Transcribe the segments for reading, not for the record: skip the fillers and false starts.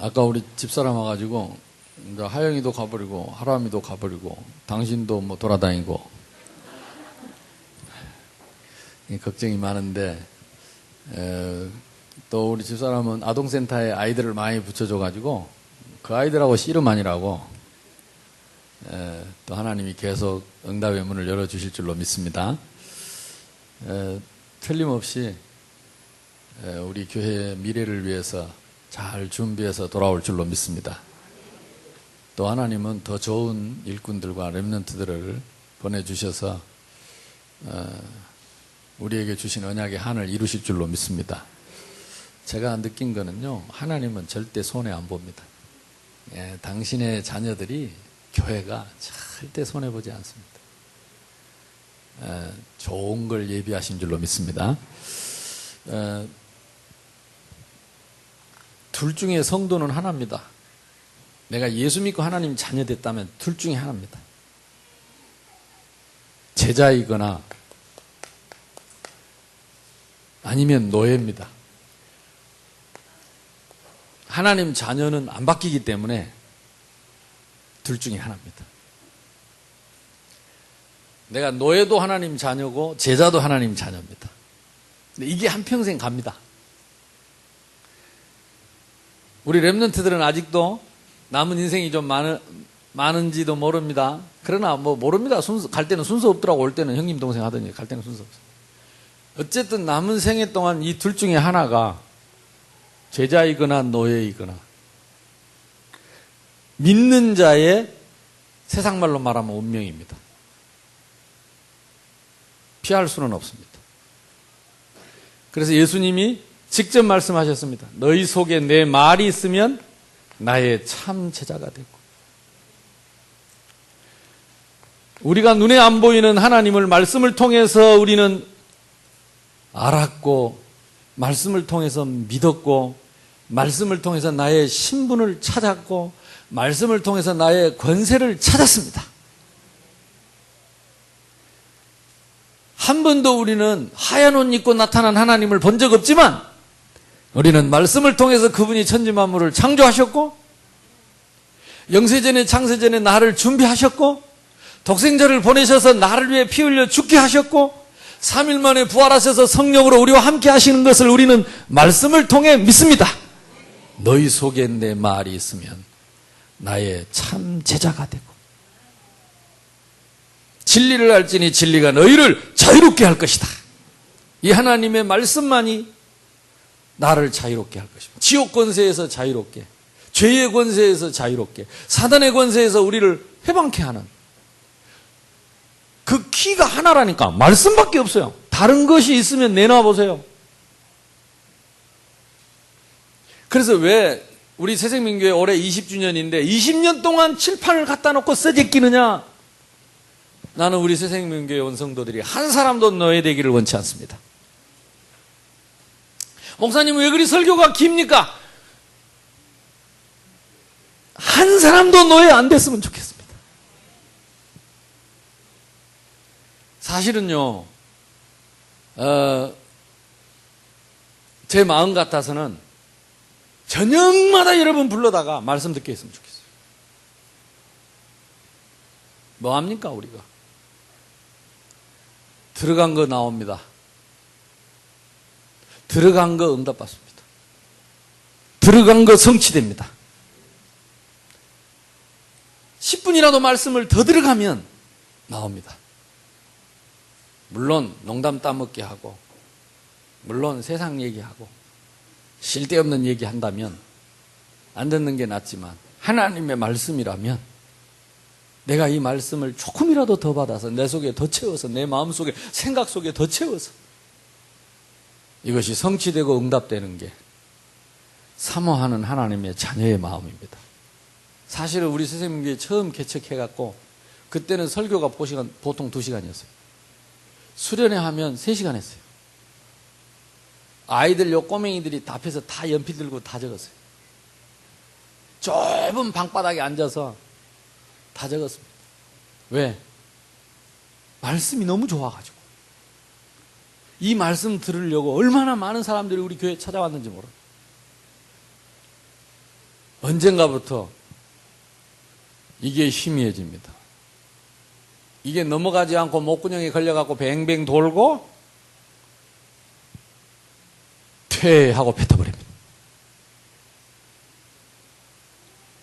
아까 우리 집사람 와가지고 이제 하영이도 가버리고 하람이도 가버리고 당신도 뭐 돌아다니고 걱정이 많은데 또 우리 집사람은 아동센터에 아이들을 많이 붙여줘가지고 그 아이들하고 씨름하니라고 또 하나님이 계속 응답의 문을 열어주실 줄로 믿습니다. 틀림없이 우리 교회의 미래를 위해서 잘 준비해서 돌아올 줄로 믿습니다. 또 하나님은 더 좋은 일꾼들과 렘넌트들을 보내주셔서 우리에게 주신 언약의 한을 이루실 줄로 믿습니다. 제가 느낀 거는요, 하나님은 절대 손해 안 봅니다. 당신의 자녀들이 교회가 절대 손해 보지 않습니다. 좋은 걸 예비하신 줄로 믿습니다. 둘 중에 성도는 하나입니다. 내가 예수 믿고 하나님 자녀 됐다면 둘 중에 하나입니다. 제자이거나 아니면 노예입니다. 하나님 자녀는 안 바뀌기 때문에 둘 중에 하나입니다. 내가 노예도 하나님 자녀고 제자도 하나님 자녀입니다. 근데 이게 한평생 갑니다. 우리 렘넌트들은 아직도 남은 인생이 좀 많은지도 모릅니다. 그러나 뭐 모릅니다. 갈 때는 순서 없더라고. 올 때는 형님 동생 하더니 갈 때는 순서 없어요. 어쨌든 남은 생애 동안 이 둘 중에 하나가 제자이거나 노예이거나 믿는 자의 세상 말로 말하면 운명입니다. 피할 수는 없습니다. 그래서 예수님이 직접 말씀하셨습니다. 너희 속에 내 말이 있으면 나의 참 제자가 되고. 우리가 눈에 안 보이는 하나님을 말씀을 통해서 우리는 알았고, 말씀을 통해서 믿었고, 말씀을 통해서 나의 신분을 찾았고, 말씀을 통해서 나의 권세를 찾았습니다. 한 번도 우리는 하얀 옷 입고 나타난 하나님을 본 적 없지만 우리는 말씀을 통해서 그분이 천지만물을 창조하셨고, 영세전에 창세전에 나를 준비하셨고, 독생자를 보내셔서 나를 위해 피 흘려 죽게 하셨고, 3일 만에 부활하셔서 성령으로 우리와 함께 하시는 것을 우리는 말씀을 통해 믿습니다. 너희 속에 내 말이 있으면 나의 참 제자가 되고, 진리를 알지니 진리가 너희를 자유롭게 할 것이다. 이 하나님의 말씀만이 나를 자유롭게 할 것입니다. 지옥 권세에서 자유롭게, 죄의 권세에서 자유롭게, 사단의 권세에서 우리를 해방케 하는 그 키가 하나라니까. 말씀밖에 없어요. 다른 것이 있으면 내놔 보세요. 그래서 왜 우리 새생명교회 올해 20주년인데 20년 동안 칠판을 갖다 놓고 써제끼느냐? 나는 우리 새생명교회 원성도들이 한 사람도 노예되기를 원치 않습니다. 목사님 왜 그리 설교가 깁니까? 한 사람도 노예 안 됐으면 좋겠습니다. 사실은요, 제 마음 같아서는 저녁마다 여러분 불러다가 말씀 듣게 했으면 좋겠어요. 뭐합니까 우리가? 들어간 거 나옵니다. 들어간 거 응답받습니다. 들어간 거 성취됩니다. 10분이라도 말씀을 더 들어가면 나옵니다. 물론 농담 따먹게 하고, 물론 세상 얘기하고 쓸데없는 얘기 한다면 안 듣는 게 낫지만, 하나님의 말씀이라면 내가 이 말씀을 조금이라도 더 받아서 내 속에 더 채워서, 내 마음 속에, 생각 속에 더 채워서 이것이 성취되고 응답되는 게 사모하는 하나님의 자녀의 마음입니다. 사실은 우리 새생명교회 처음 개척해갖고 그때는 설교가 보통 2시간이었어요. 수련회 하면 3시간 했어요. 아이들 요 꼬맹이들이 다 앞에서 다 연필 들고 다 적었어요. 좁은 방바닥에 앉아서 다 적었습니다. 왜? 말씀이 너무 좋아가지고. 이 말씀 들으려고 얼마나 많은 사람들이 우리 교회에 찾아왔는지 몰라요. 언젠가부터 이게 희미해집니다. 이게 넘어가지 않고 목구멍에 걸려갖고 뱅뱅 돌고 퇴하고 뱉어버립니다.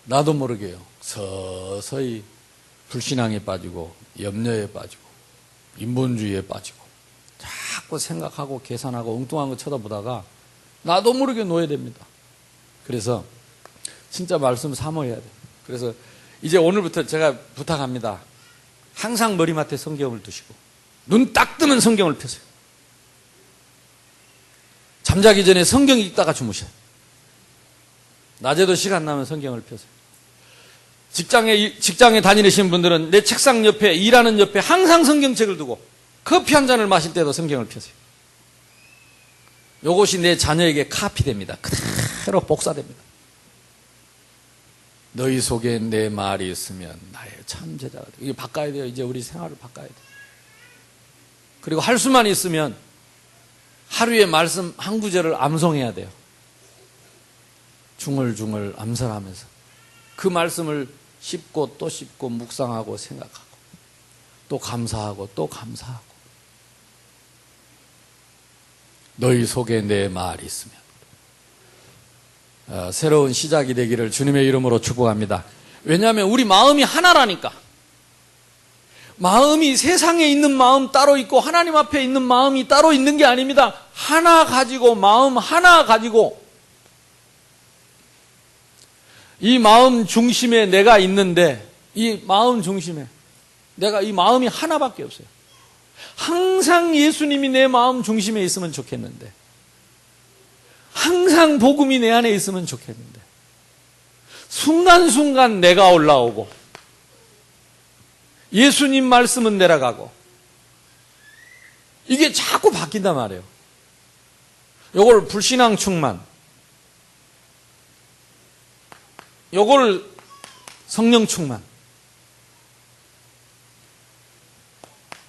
나도 모르게요. 서서히 불신앙에 빠지고 염려에 빠지고 인본주의에 빠지고 자꾸 생각하고 계산하고 엉뚱한 거 쳐다보다가 나도 모르게 노예됩니다. 그래서 진짜 말씀 사모해야 돼요. 그래서 이제 오늘부터 제가 부탁합니다. 항상 머리맡에 성경을 두시고 눈 딱 뜨면 성경을 펴세요. 잠자기 전에 성경 읽다가 주무셔요. 낮에도 시간 나면 성경을 펴세요. 직장에 다니시는 분들은 내 책상 옆에, 일하는 옆에 항상 성경책을 두고 커피 한 잔을 마실 때도 성경을 펴세요. 이것이 내 자녀에게 카피됩니다. 그대로 복사됩니다. 너희 속에 내 말이 있으면 나의 참 제자가 돼. 이게 바꿔야 돼요. 이제 우리 생활을 바꿔야 돼요. 그리고 할 수만 있으면 하루에 말씀 한 구절을 암송해야 돼요. 중얼중얼 암설하면서 그 말씀을 씹고 또 씹고 묵상하고 생각하고 또 감사하고 또 감사하고 너희 속에 내 말이 있으면 새로운 시작이 되기를 주님의 이름으로 축복합니다. 왜냐하면 우리 마음이 하나라니까. 마음이 세상에 있는 마음 따로 있고 하나님 앞에 있는 마음이 따로 있는 게 아닙니다. 하나 가지고 마음 하나 가지고 이 마음 중심에 내가 있는데 이 마음 중심에 내가 이 마음이 하나밖에 없어요. 항상 예수님이 내 마음 중심에 있으면 좋겠는데 항상 복음이 내 안에 있으면 좋겠는데 순간순간 내가 올라오고 예수님 말씀은 내려가고 이게 자꾸 바뀐단 말이에요. 요걸 불신앙 충만, 요걸 성령 충만,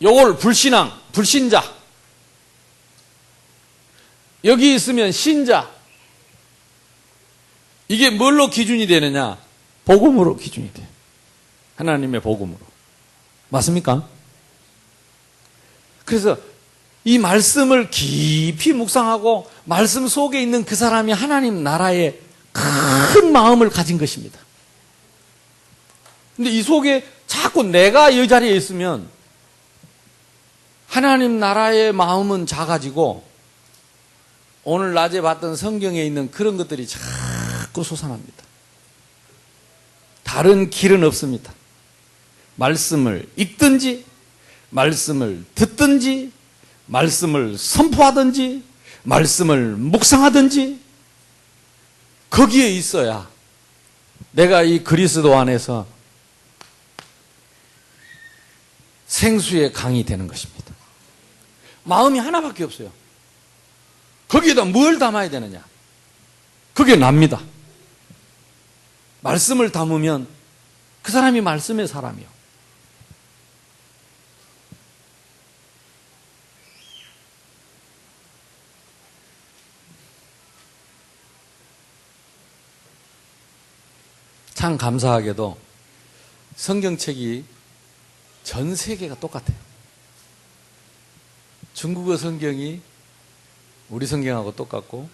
요걸 불신앙, 불신자, 여기 있으면 신자. 이게 뭘로 기준이 되느냐? 복음으로 기준이 돼요. 하나님의 복음으로. 맞습니까? 그래서 이 말씀을 깊이 묵상하고 말씀 속에 있는 그 사람이 하나님 나라의 큰 마음을 가진 것입니다. 근데 이 속에 자꾸 내가 이 자리에 있으면 하나님 나라의 마음은 작아지고 오늘 낮에 봤던 성경에 있는 그런 것들이 자꾸 솟아납니다. 다른 길은 없습니다. 말씀을 읽든지 말씀을 듣든지 말씀을 선포하든지 말씀을 묵상하든지 거기에 있어야 내가 이 그리스도 안에서 생수의 강이 되는 것입니다. 마음이 하나밖에 없어요. 거기에다 뭘 담아야 되느냐? 그게 납니다. 말씀을 담으면 그 사람이 말씀의 사람이요. 참 감사하게도 성경책이 전 세계가 똑같아요. 중국어 성경이 우리 성경하고 똑같고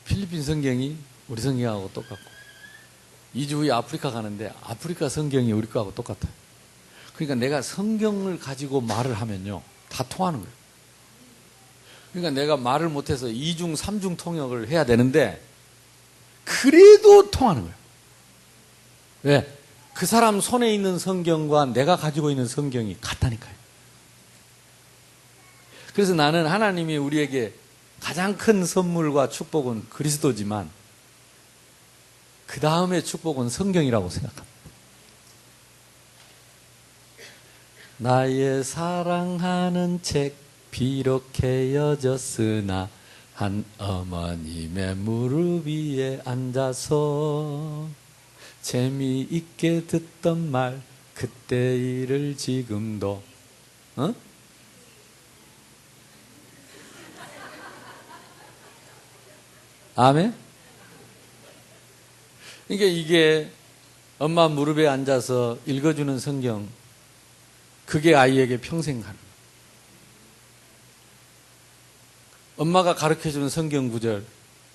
필리핀 성경이 우리 성경하고 똑같고 2주 후에 아프리카 가는데 아프리카 성경이 우리 거하고 똑같아요. 그러니까 내가 성경을 가지고 말을 하면요 다 통하는 거예요. 그러니까 내가 말을 못해서 2중 3중 통역을 해야 되는데 그래도 통하는 거예요. 왜? 그 사람 손에 있는 성경과 내가 가지고 있는 성경이 같다니까요. 그래서 나는 하나님이 우리에게 가장 큰 선물과 축복은 그리스도지만 그 다음의 축복은 성경이라고 생각합니다. 나의 사랑하는 책 비록 헤어졌으나 한 어머님의 무릎 위에 앉아서 재미있게 듣던 말 그때 일을 지금도 아멘? 그러니까 이게 엄마 무릎에 앉아서 읽어주는 성경, 그게 아이에게 평생 가는 거예요. 엄마가 가르쳐주는 성경 구절,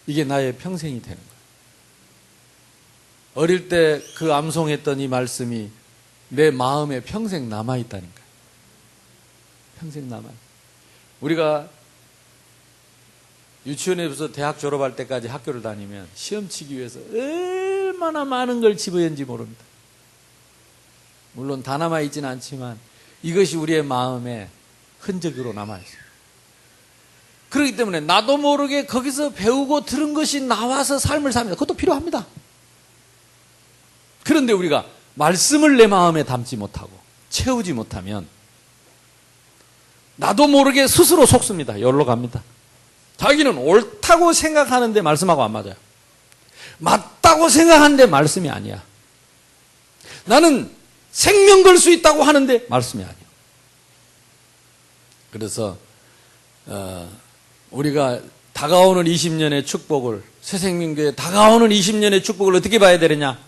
이게 나의 평생이 되는 거예요. 어릴 때 그 암송했던 이 말씀이 내 마음에 평생 남아있다니까요. 평생 남아요. 우리가 유치원에서 대학 졸업할 때까지 학교를 다니면 시험 치기 위해서 얼마나 많은 걸 집어연지 모릅니다. 물론 다 남아있지는 않지만 이것이 우리의 마음에 흔적으로 남아있어요. 그렇기 때문에 나도 모르게 거기서 배우고 들은 것이 나와서 삶을 삽니다. 그것도 필요합니다. 그런데 우리가 말씀을 내 마음에 담지 못하고 채우지 못하면 나도 모르게 스스로 속습니다. 여기로 갑니다. 자기는 옳다고 생각하는데 말씀하고 안 맞아요. 맞다고 생각하는데 말씀이 아니야. 나는 생명 걸 수 있다고 하는데 말씀이 아니야. 그래서 우리가 다가오는 20년의 축복을, 새생명교회 다가오는 20년의 축복을 어떻게 봐야 되느냐?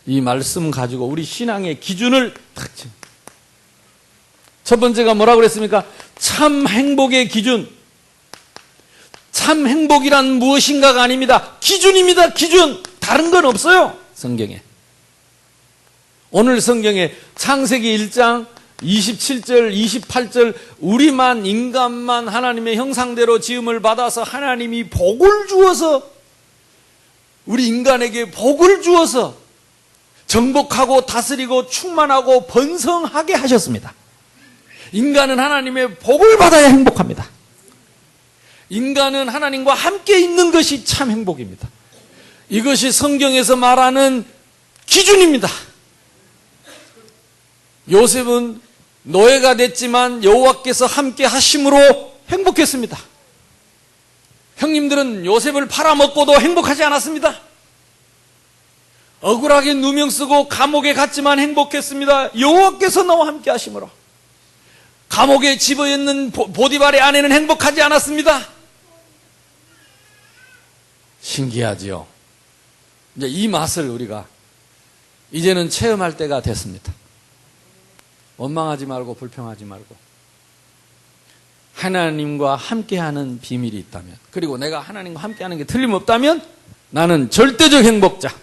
이 말씀 가지고 우리 신앙의 기준을 딱 짚. 첫 번째가 뭐라고 그랬습니까? 참 행복의 기준. 참 행복이란 무엇인가가 아닙니다. 기준입니다. 기준. 다른 건 없어요. 성경에. 오늘 성경에 창세기 1장 27절, 28절, 우리만, 인간만 하나님의 형상대로 지음을 받아서 하나님이 복을 주어서, 우리 인간에게 복을 주어서 정복하고 다스리고 충만하고 번성하게 하셨습니다. 인간은 하나님의 복을 받아야 행복합니다. 인간은 하나님과 함께 있는 것이 참 행복입니다. 이것이 성경에서 말하는 기준입니다. 요셉은 노예가 됐지만 여호와께서 함께 하심으로 행복했습니다. 형님들은 요셉을 팔아먹고도 행복하지 않았습니다. 억울하게 누명 쓰고 감옥에 갔지만 행복했습니다. 여호와께서 나와 함께 하심으로. 감옥에 집어있는 보디발의 아내는 행복하지 않았습니다. 신기하지요. 이제 이 맛을 우리가 이제는 체험할 때가 됐습니다. 원망하지 말고 불평하지 말고 하나님과 함께하는 비밀이 있다면, 그리고 내가 하나님과 함께하는 게 틀림없다면 나는 절대적 행복자.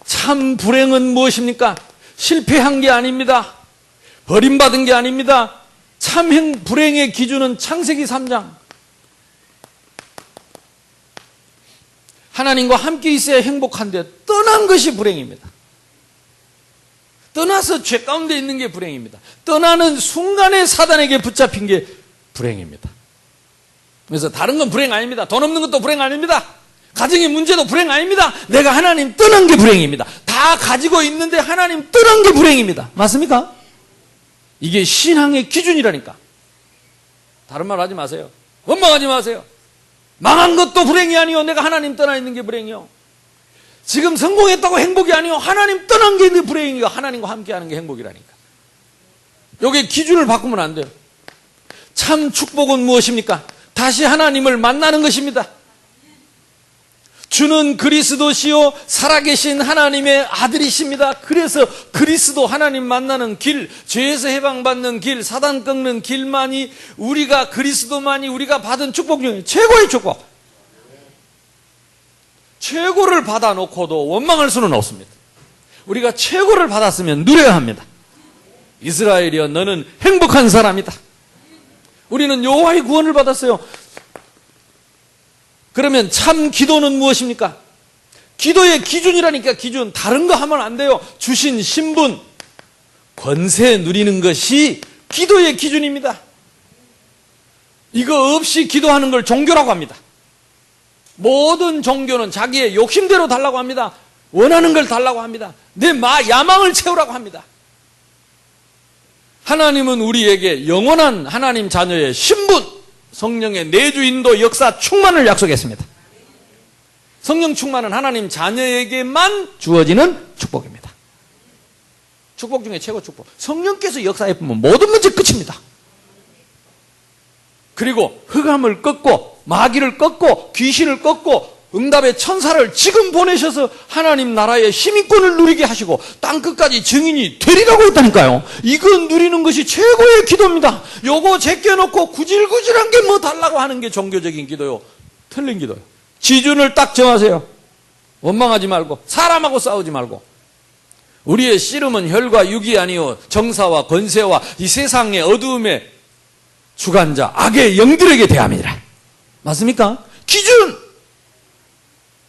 참 불행은 무엇입니까? 실패한 게 아닙니다. 버림받은 게 아닙니다. 참 불행의 기준은 창세기 3장. 하나님과 함께 있어야 행복한데 떠난 것이 불행입니다. 떠나서 죄 가운데 있는 게 불행입니다. 떠나는 순간에 사단에게 붙잡힌 게 불행입니다. 그래서 다른 건 불행 아닙니다. 돈 없는 것도 불행 아닙니다. 가정의 문제도 불행 아닙니다. 내가 하나님 떠난 게 불행입니다. 다 가지고 있는데 하나님 떠난 게 불행입니다. 맞습니까? 이게 신앙의 기준이라니까. 다른 말 하지 마세요. 원망하지 마세요. 망한 것도 불행이 아니요, 내가 하나님 떠나 있는 게 불행이요. 지금 성공했다고 행복이 아니요, 하나님 떠난 게 불행이요. 하나님과 함께하는 게 행복이라니까. 여기 기준을 바꾸면 안 돼요. 참 축복은 무엇입니까? 다시 하나님을 만나는 것입니다. 주는 그리스도시요 살아계신 하나님의 아들이십니다. 그래서 그리스도 하나님 만나는 길, 죄에서 해방받는 길, 사단 꺾는 길만이, 우리가 그리스도만이 우리가 받은 축복 중에 최고의 축복. 최고를 받아놓고도 원망할 수는 없습니다. 우리가 최고를 받았으면 누려야 합니다. 이스라엘이여 너는 행복한 사람이다. 우리는 여호와의 구원을 받았어요. 그러면 참 기도는 무엇입니까? 기도의 기준이라니까. 기준. 다른 거 하면 안 돼요. 주신 신분, 권세 누리는 것이 기도의 기준입니다. 이거 없이 기도하는 걸 종교라고 합니다. 모든 종교는 자기의 욕심대로 달라고 합니다. 원하는 걸 달라고 합니다. 내 야망을 채우라고 합니다. 하나님은 우리에게 영원한 하나님 자녀의 신분, 성령의 내주 인도 역사 충만을 약속했습니다. 성령 충만은 하나님 자녀에게만 주어지는 축복입니다. 축복 중에 최고 축복. 성령께서 역사해 보면 모든 문제 끝입니다. 그리고 흑암을 꺾고 마귀를 꺾고 귀신을 꺾고 응답의 천사를 지금 보내셔서 하나님 나라의 힘인권을 누리게 하시고 땅끝까지 증인이 되리라고 했다니까요. 이거 누리는 것이 최고의 기도입니다. 요거 제껴놓고 구질구질한 게 뭐 달라고 하는 게 종교적인 기도요. 틀린 기도요. 기준을 딱 정하세요. 원망하지 말고 사람하고 싸우지 말고. 우리의 씨름은 혈과 육이 아니요 정사와 권세와 이 세상의 어두움의 주관자 악의 영들에게 대함이라. 맞습니까? 기준!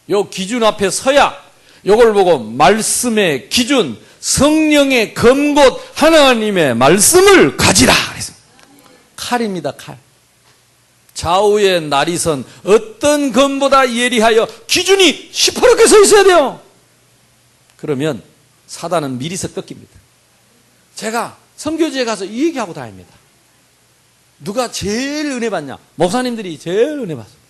요 기준 앞에 서야 요걸 보고 말씀의 기준, 성령의 검곳 하나님의 말씀을 가지라. 그랬습니다. 칼입니다. 칼. 좌우의 나리선 어떤 검보다 예리하여 기준이 시퍼렇게 서 있어야 돼요. 그러면 사단은 미리서 꺾입니다. 제가 선교지에 가서 이 얘기하고 다닙니다. 누가 제일 은혜 받냐? 목사님들이 제일 은혜 받습니다.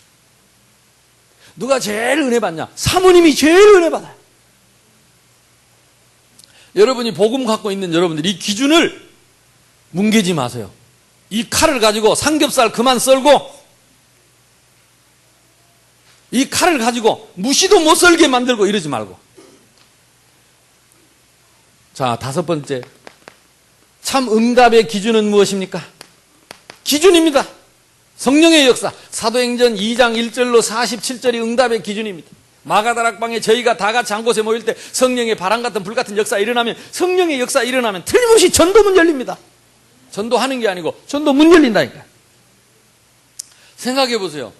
누가 제일 은혜 받냐? 사모님이 제일 은혜 받아요. 여러분이 복음 갖고 있는 여러분들이 이 기준을 뭉개지 마세요. 이 칼을 가지고 삼겹살 그만 썰고 이 칼을 가지고 무시도 못 썰게 만들고 이러지 말고. 자, 5번째. 참 응답의 기준은 무엇입니까? 기준입니다. 성령의 역사. 사도행전 2장 1절로 47절이 응답의 기준입니다. 마가다락방에 저희가 다 같이 한 곳에 모일 때 성령의 바람 같은 불 같은 역사 일어나면, 성령의 역사 일어나면 틀림없이 전도문 열립니다. 전도하는 게 아니고 전도문 열린다니까요. 생각해 보세요.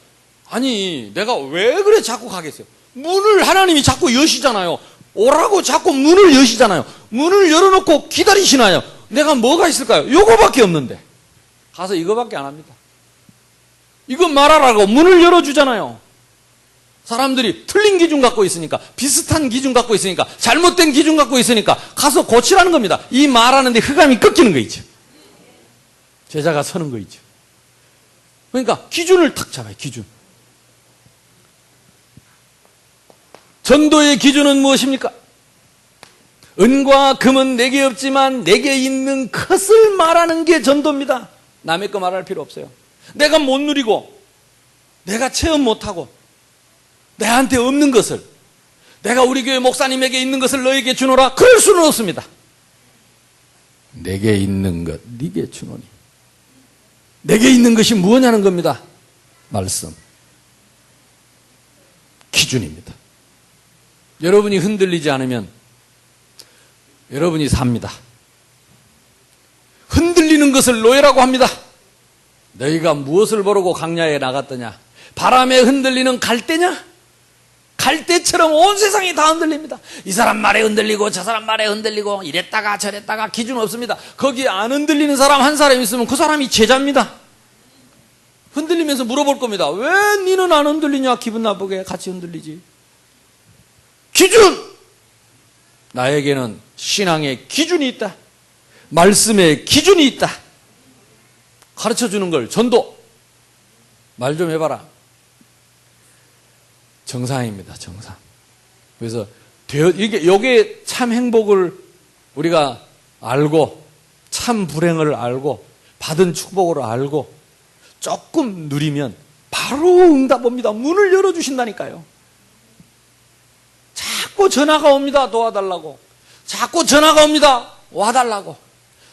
아니 내가 왜 그래 자꾸 가겠어요? 문을 하나님이 자꾸 여시잖아요. 오라고 자꾸 문을 여시잖아요. 문을 열어놓고 기다리시나요? 내가 뭐가 있을까요? 요거밖에 없는데 가서 이거밖에 안 합니다. 이거 말하라고 문을 열어주잖아요. 사람들이 틀린 기준 갖고 있으니까, 비슷한 기준 갖고 있으니까, 잘못된 기준 갖고 있으니까 가서 고치라는 겁니다. 이 말하는데 흑암이 꺾이는 거 있죠. 제자가 서는 거 있죠. 그러니까 기준을 탁 잡아요. 기준. 전도의 기준은 무엇입니까? 은과 금은 내게 없지만 내게 있는 것을 말하는 게 전도입니다. 남의 거 말할 필요 없어요. 내가 못 누리고 내가 체험 못하고 내한테 없는 것을, 내가 우리 교회 목사님에게 있는 것을 너에게 주노라, 그럴 수는 없습니다. 내게 있는 것 네게 주노니. 내게 있는 것이 무엇냐는 겁니다. 말씀. 기준입니다. 여러분이 흔들리지 않으면 여러분이 삽니다. 흔들리는 것을 노예라고 합니다. 너희가 무엇을 모르고 광야에 나갔더냐? 바람에 흔들리는 갈대냐? 갈대처럼 온 세상이 다 흔들립니다. 이 사람 말에 흔들리고 저 사람 말에 흔들리고 이랬다가 저랬다가 기준 없습니다. 거기에 안 흔들리는 사람 한 사람 있으면 그 사람이 제자입니다. 흔들리면서 물어볼 겁니다. 왜 니는 안 흔들리냐? 기분 나쁘게 같이 흔들리지. 기준! 나에게는 신앙의 기준이 있다. 말씀의 기준이 있다. 가르쳐주는 걸 전도. 말 좀 해봐라. 정상입니다. 정상. 그래서 이게 참 행복을 우리가 알고 참 불행을 알고 받은 축복을 알고 조금 누리면 바로 응답 옵니다. 문을 열어주신다니까요. 자꾸 전화가 옵니다. 도와달라고. 자꾸 전화가 옵니다. 와달라고.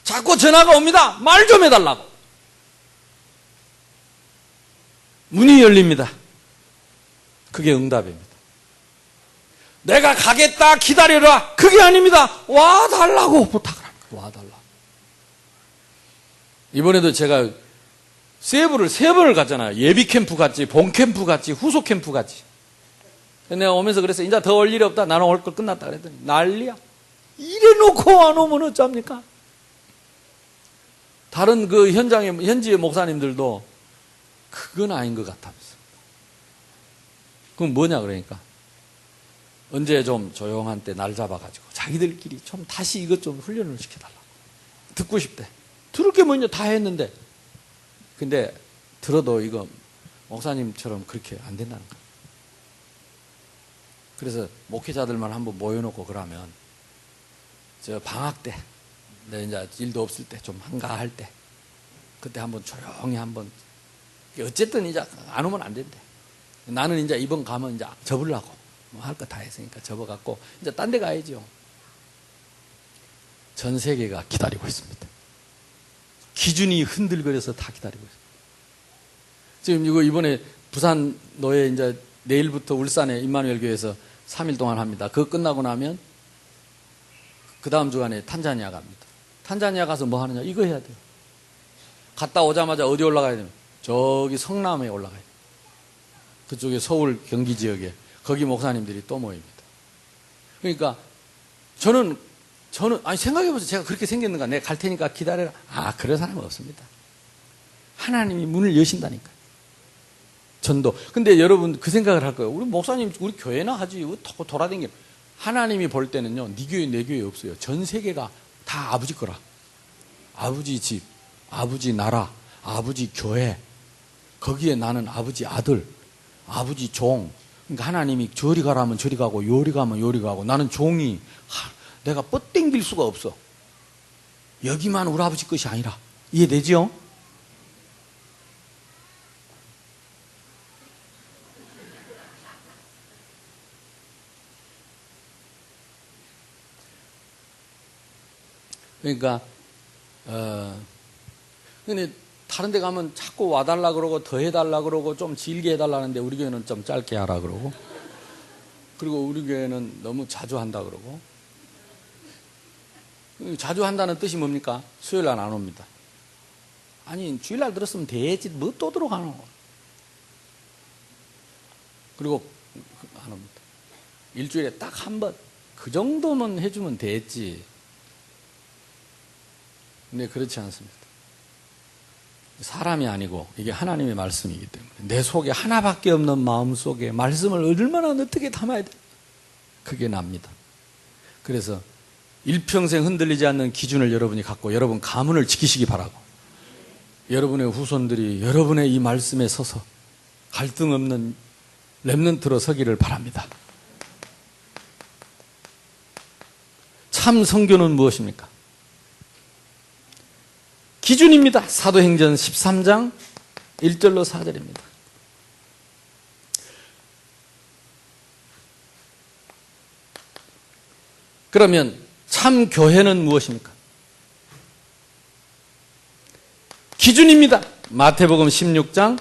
자꾸 전화가 옵니다. 말 좀 해달라고. 문이 열립니다. 그게 응답입니다. 내가 가겠다 기다려라, 그게 아닙니다. 와달라고 부탁을 합니다. 와달라고. 이번에도 제가 세부를 3번을 갔잖아요. 예비 캠프 갔지, 본 캠프 갔지, 후속 캠프 갔지. 내가 오면서 그랬어요. 이제 더 올 일이 없다. 나는 올 걸 끝났다 그랬더니 난리야. 이래놓고 안 오면 어쩝니까? 다른 그 현지의 목사님들도 그건 아닌 것 같아면서. 그럼 뭐냐 그러니까 언제 좀 조용한 때 날 잡아가지고 자기들끼리 좀 다시 이것 좀 훈련을 시켜달라고. 듣고 싶대. 들을 게 뭐냐, 다 했는데. 근데 들어도 이거 목사님처럼 그렇게 안 된다는 거야. 그래서 목회자들만 한번 모여놓고 그러면 저 방학 때, 내 이제 일도 없을 때 좀 한가할 때 그때 한번 조용히 한번, 어쨌든 이제 안 오면 안 된대. 나는 이제 이번 가면 이제 접으려고. 뭐 할 거 다 했으니까 접어갖고 이제 딴 데 가야죠. 전 세계가 기다리고 있습니다. 기준이 흔들거려서 다 기다리고 있습니다. 지금 이거 이번에 부산 노예 이제 내일부터 울산에 임마누엘 교회에서 3일 동안 합니다. 그거 끝나고 나면 그 다음 주간에 탄자니아 갑니다. 탄자니아 가서 뭐 하느냐? 이거 해야 돼요. 갔다 오자마자 어디 올라가야 되면 저기 성남에 올라가야 돼요. 그쪽에 서울 경기 지역에 거기 목사님들이 또 모입니다. 그러니까 저는 아니 생각해보세요. 제가 그렇게 생겼는가? 내가 갈 테니까 기다려라. 그런 사람은 없습니다. 하나님이 문을 여신다니까요. 전도. 근데 여러분 그 생각을 할 거예요. 우리 목사님 우리 교회나 하지. 돌아다니게. 하나님이 볼 때는요. 네 교회 내 교회 없어요. 전 세계가 다 아버지 거라. 아버지 집, 아버지 나라, 아버지 교회. 거기에 나는 아버지 아들, 아버지 종. 그러니까 하나님이 저리 가라면 저리 가고 요리 가면 요리 가고 나는 종이 내가 뻗땡길 수가 없어. 여기만 우리 아버지 것이 아니라. 이해되죠? 그러니까 근데 다른 데 가면 자꾸 와달라 그러고 더 해달라 그러고 좀 길게 해달라는데 우리 교회는 좀 짧게 하라 그러고 그리고 우리 교회는 너무 자주 한다 그러고 자주 한다는 뜻이 뭡니까? 수요일 날 안 옵니다. 아니 주일날 들었으면 되지 뭐 또 들어가노. 그리고 안 옵니다. 일주일에 딱 한 번 그 정도만 해주면 됐지. 근데 그렇지 않습니다. 사람이 아니고 이게 하나님의 말씀이기 때문에 내 속에 하나밖에 없는 마음 속에 말씀을 얼마나 어떻게 담아야 돼? 그게 납니다. 그래서 일평생 흔들리지 않는 기준을 여러분이 갖고 여러분 가문을 지키시기 바라고 여러분의 후손들이 여러분의 이 말씀에 서서 갈등 없는 렘넌트로 서기를 바랍니다. 참 선교는 무엇입니까? 기준입니다. 사도행전 13장 1절로 4절입니다. 그러면 참 교회는 무엇입니까? 기준입니다. 마태복음 16장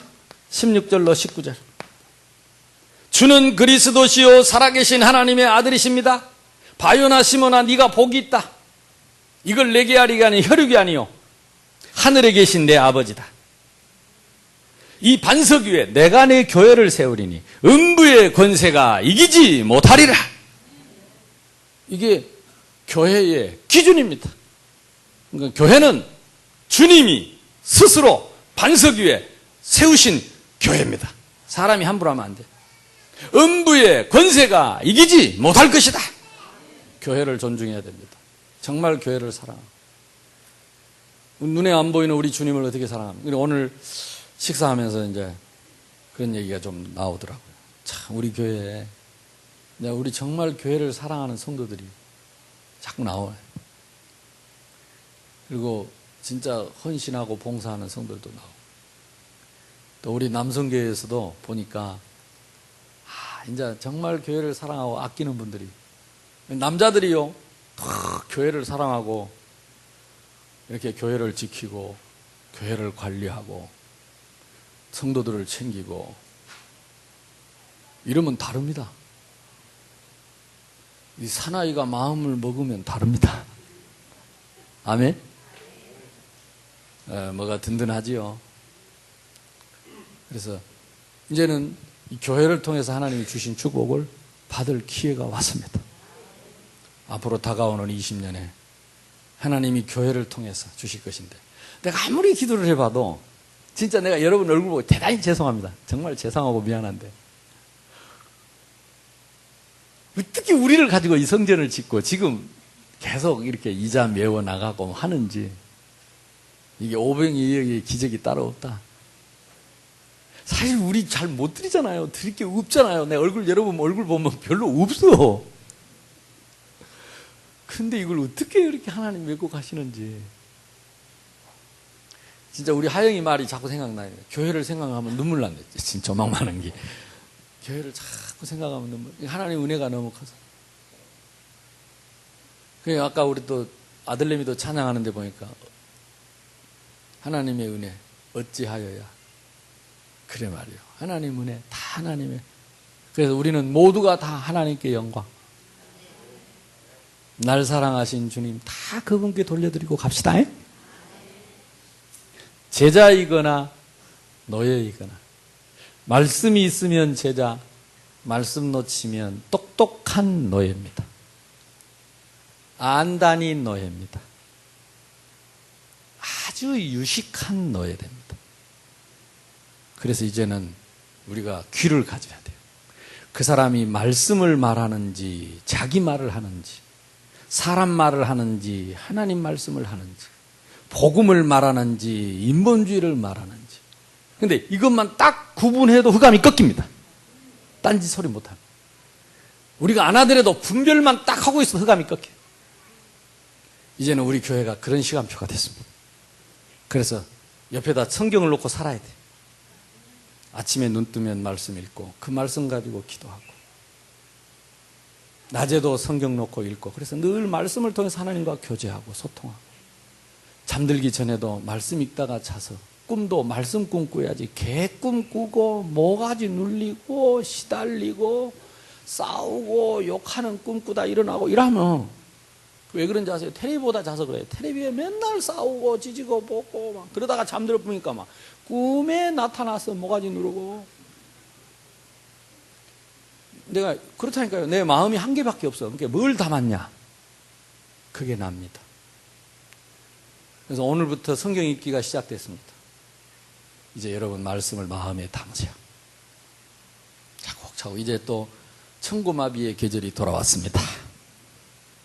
16절로 19절. 주는 그리스도시요 살아계신 하나님의 아들이십니다. 바요나 시몬아 네가 복이 있다. 이걸 내게 하리가 아니 혈육이 아니요 하늘에 계신 내 아버지다. 이 반석 위에 내가 내 교회를 세우리니 음부의 권세가 이기지 못하리라. 이게 교회의 기준입니다. 그러니까 교회는 주님이 스스로 반석 위에 세우신 교회입니다. 사람이 함부로 하면 안 돼. 음부의 권세가 이기지 못할 것이다. 교회를 존중해야 됩니다. 정말 교회를 사랑합니다. 눈에 안 보이는 우리 주님을 어떻게 사랑합니까? 오늘 식사하면서 이제 그런 얘기가 좀 나오더라고요. 참, 우리 교회에, 우리 정말 교회를 사랑하는 성도들이 자꾸 나와요. 그리고 진짜 헌신하고 봉사하는 성도들도 나오고. 또 우리 남성교회에서도 보니까, 이제 정말 교회를 사랑하고 아끼는 분들이, 남자들이요, 교회를 사랑하고, 이렇게 교회를 지키고 교회를 관리하고 성도들을 챙기고 이러면 다릅니다. 이 사나이가 마음을 먹으면 다릅니다. 아멘? 뭐가 든든하지요. 그래서 이제는 이 교회를 통해서 하나님이 주신 축복을 받을 기회가 왔습니다. 앞으로 다가오는 20년에 하나님이 교회를 통해서 주실 것인데 내가 아무리 기도를 해봐도 진짜 내가 여러분 얼굴 보고 대단히 죄송합니다. 정말 죄송하고 미안한데 어떻게 우리를 가지고 이 성전을 짓고 지금 계속 이렇게 이자 메워 나가고 하는지 이게 오병이어의 기적이 따로 없다. 사실 우리 잘 못 드리잖아요. 드릴 게 없잖아요. 내 얼굴 여러분 얼굴 보면 별로 없어. 근데 이걸 어떻게 이렇게 하나님 메고 가시는지. 진짜 우리 하영이 말이 자꾸 생각나요. 교회를 생각하면 눈물 난다. 진짜 조망 많은 게. 교회를 자꾸 생각하면 너무, 하나님 은혜가 너무 커서. 그 아까 우리 또 아들내미도 찬양하는데 보니까 하나님의 은혜 어찌하여야. 그래 말이요. 하나님 은혜 다 하나님의. 그래서 우리는 모두가 다 하나님께 영광. 날 사랑하신 주님 다 그분께 돌려드리고 갑시다. 제자이거나 노예이거나 말씀이 있으면 제자, 말씀 놓치면 똑똑한 노예입니다. 안단이 노예입니다. 아주 유식한 노예 됩니다. 그래서 이제는 우리가 귀를 가져야 돼요. 그 사람이 말씀을 말하는지 자기 말을 하는지 사람 말을 하는지 하나님 말씀을 하는지 복음을 말하는지 인본주의를 말하는지. 근데 이것만 딱 구분해도 흑암이 꺾입니다. 딴짓 소리 못합니다. 우리가 안 하더라도 분별만 딱 하고 있어도 흑암이 꺾여요. 이제는 우리 교회가 그런 시간표가 됐습니다. 그래서 옆에다 성경을 놓고 살아야 돼요. 아침에 눈 뜨면 말씀 읽고 그 말씀 가지고 기도하고 낮에도 성경 놓고 읽고 그래서 늘 말씀을 통해서 하나님과 교제하고 소통하고 잠들기 전에도 말씀 읽다가 자서 꿈도 말씀 꿈 꾸야지 개꿈 꾸고 모가지 눌리고 시달리고 싸우고 욕하는 꿈 꾸다 일어나고 이러면 왜 그런지 아세요? 텔레비보다 자서 그래요. 텔레비에 맨날 싸우고 지지고 볶고 막 그러다가 잠들어 보니까 막 꿈에 나타나서 모가지 누르고 내가 그렇다니까요. 내 마음이 한 개밖에 없어. 그러니까 뭘 담았냐? 그게 납니다. 그래서 오늘부터 성경 읽기가 시작됐습니다. 이제 여러분 말씀을 마음에 담으세요. 차곡차곡 이제 또 천고마비의 계절이 돌아왔습니다.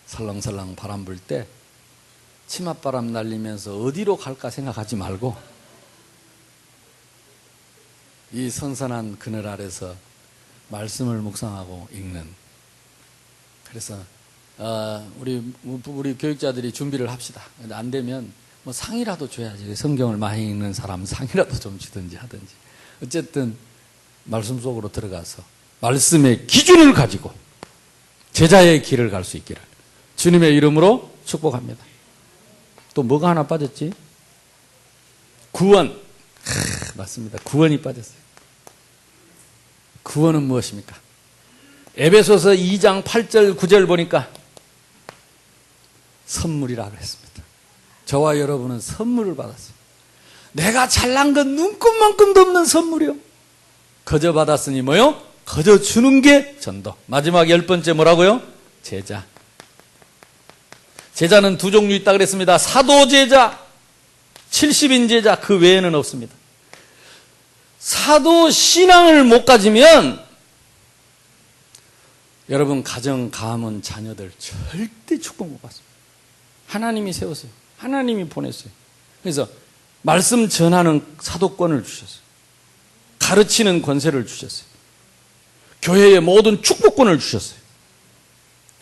설렁설렁 바람 불 때 치맛바람 날리면서 어디로 갈까 생각하지 말고 이 선선한 그늘 아래서 말씀을 묵상하고 읽는. 그래서 우리 교육자들이 준비를 합시다. 안 되면 뭐 상이라도 줘야지. 성경을 많이 읽는 사람 상이라도 좀 주든지 하든지. 어쨌든 말씀 속으로 들어가서 말씀의 기준을 가지고 제자의 길을 갈 수 있기를 주님의 이름으로 축복합니다. 또 뭐가 하나 빠졌지? 구원. 맞습니다. 구원이 빠졌어요. 구원은 무엇입니까? 에베소서 2장 8절 9절 보니까 선물이라 그랬습니다. 저와 여러분은 선물을 받았어요. 내가 잘난 건 눈꼽만큼도 없는 선물이요. 거저 받았으니 뭐요? 거저 주는 게 전도. 마지막 10번째 뭐라고요? 제자. 제자는 두 종류 있다 그랬습니다. 사도 제자, 70인 제자, 그 외에는 없습니다. 사도 신앙을 못 가지면 여러분 가정, 가문, 자녀들 절대 축복 못 받습니다. 하나님이 세웠어요. 하나님이 보냈어요. 그래서 말씀 전하는 사도권을 주셨어요. 가르치는 권세를 주셨어요. 교회의 모든 축복권을 주셨어요.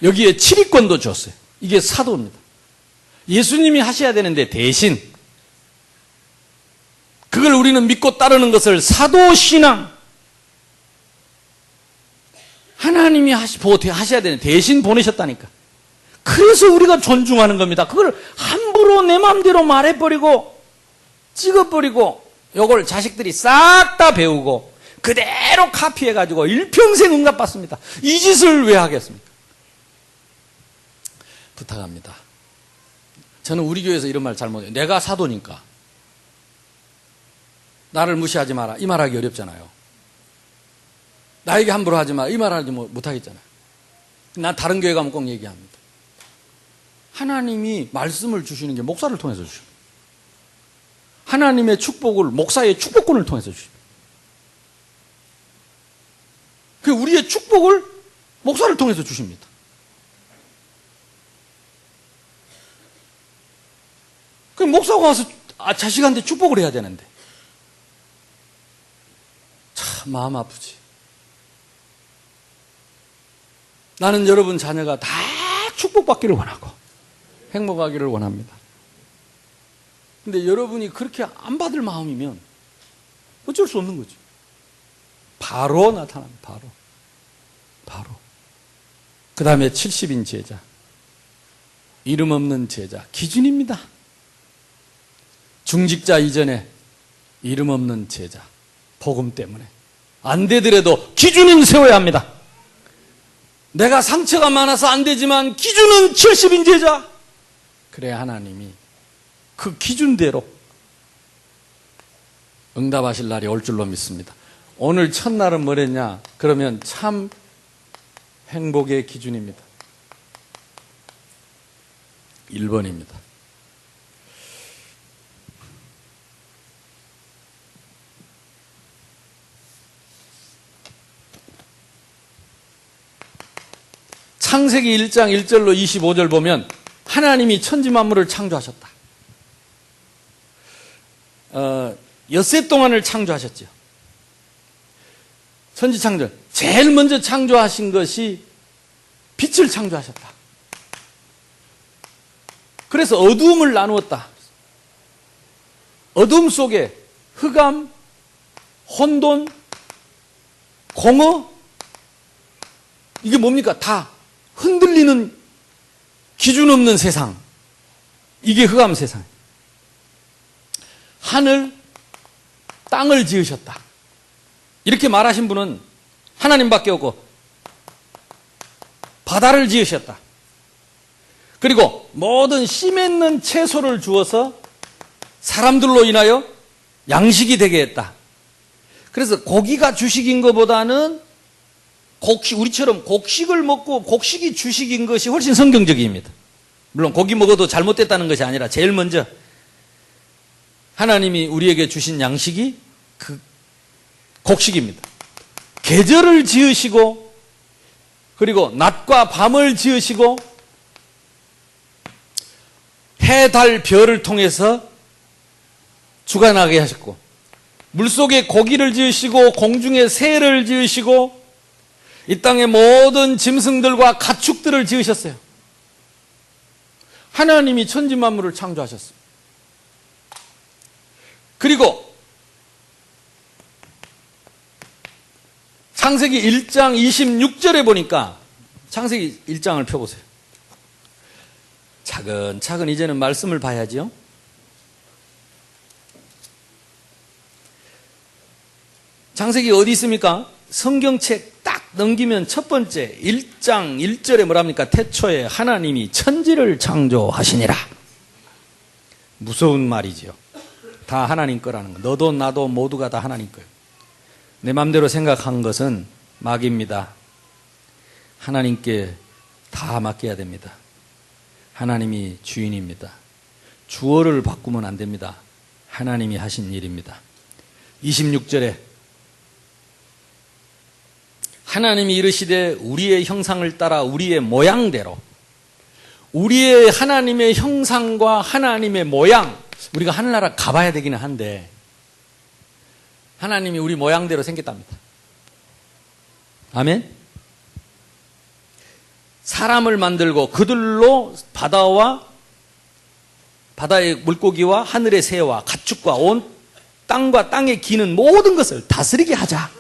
여기에 치리권도 줬어요. 이게 사도입니다. 예수님이 하셔야 되는데 대신 그걸 우리는 믿고 따르는 것을 사도신앙. 하나님이 하셔야 되는 대신 보내셨다니까. 그래서 우리가 존중하는 겁니다. 그걸 함부로 내 마음대로 말해버리고 찍어버리고 요걸 자식들이 싹 다 배우고 그대로 카피해가지고 일평생 응답받습니다. 이 짓을 왜 하겠습니까? 부탁합니다. 저는 우리 교회에서 이런 말 잘 못해요. 내가 사도니까 나를 무시하지 마라. 이 말하기 어렵잖아요. 나에게 함부로 하지 마라. 이 말하지 못하겠잖아요. 난 다른 교회 가면 꼭 얘기합니다. 하나님이 말씀을 주시는 게 목사를 통해서 주십니다. 하나님의 축복을 목사의 축복권을 통해서 주십니다. 그 우리의 축복을 목사를 통해서 주십니다. 그 목사가 와서 자식한테 축복을 해야 되는데 참 마음 아프지. 나는 여러분 자녀가 다 축복받기를 원하고 행복하기를 원합니다. 근데 여러분이 그렇게 안 받을 마음이면 어쩔 수 없는 거죠. 바로 나타납니다. 바로. 그 다음에 70인 제자. 이름 없는 제자. 기준입니다. 중직자 이전에 이름 없는 제자. 복음 때문에. 안 되더라도 기준은 세워야 합니다. 내가 상처가 많아서 안 되지만 기준은 70인 제자. 그래야 하나님이 그 기준대로 응답하실 날이 올 줄로 믿습니다. 오늘 첫날은 뭐랬냐? 그러면 참 행복의 기준입니다. 1번입니다. 창세기 1장 1절로 25절 보면 하나님이 천지 만물을 창조하셨다. 엿새 동안을 창조하셨죠. 천지 창조. 제일 먼저 창조하신 것이 빛을 창조하셨다. 그래서 어두움을 나누었다. 어두움 속에 흑암, 혼돈, 공허, 이게 뭡니까? 다 흔들리는 기준 없는 세상. 이게 흑암 세상. 하늘, 땅을 지으셨다. 이렇게 말하신 분은 하나님밖에 없고 바다를 지으셨다. 그리고 모든 씨 맺는 채소를 주어서 사람들로 인하여 양식이 되게 했다. 그래서 고기가 주식인 것보다는 우리처럼 곡식을 먹고 곡식이 주식인 것이 훨씬 성경적입니다. 물론 고기 먹어도 잘못됐다는 것이 아니라 제일 먼저 하나님이 우리에게 주신 양식이 그 곡식입니다. 계절을 지으시고 그리고 낮과 밤을 지으시고 해, 달, 별을 통해서 주관하게 하셨고 물속에 고기를 지으시고 공중에 새를 지으시고 이 땅의 모든 짐승들과 가축들을 지으셨어요. 하나님이 천지 만물을 창조하셨습니다. 그리고 창세기 1장 26절에 보니까 창세기 1장을 펴보세요. 차근차근 이제는 말씀을 봐야지요. 창세기 어디 있습니까? 성경책 딱 넘기면 첫 번째 1장 1절에 뭐랍니까? 태초에 하나님이 천지를 창조하시니라. 무서운 말이지요. 다 하나님 거라는 거. 너도 나도 모두가 다 하나님 거예요. 내 마음대로 생각한 것은 막입니다. 하나님께 다 맡겨야 됩니다. 하나님이 주인입니다. 주어를 바꾸면 안 됩니다. 하나님이 하신 일입니다. 26절에 하나님이 이르시되 우리의 형상을 따라 우리의 모양대로, 우리의 하나님의 형상과 하나님의 모양, 우리가 하늘나라 가봐야 되기는 한데 하나님이 우리 모양대로 생겼답니다. 아멘? 사람을 만들고 그들로 바다의 물고기와 하늘의 새와 가축과 온 땅과 땅에 기는 모든 것을 다스리게 하자.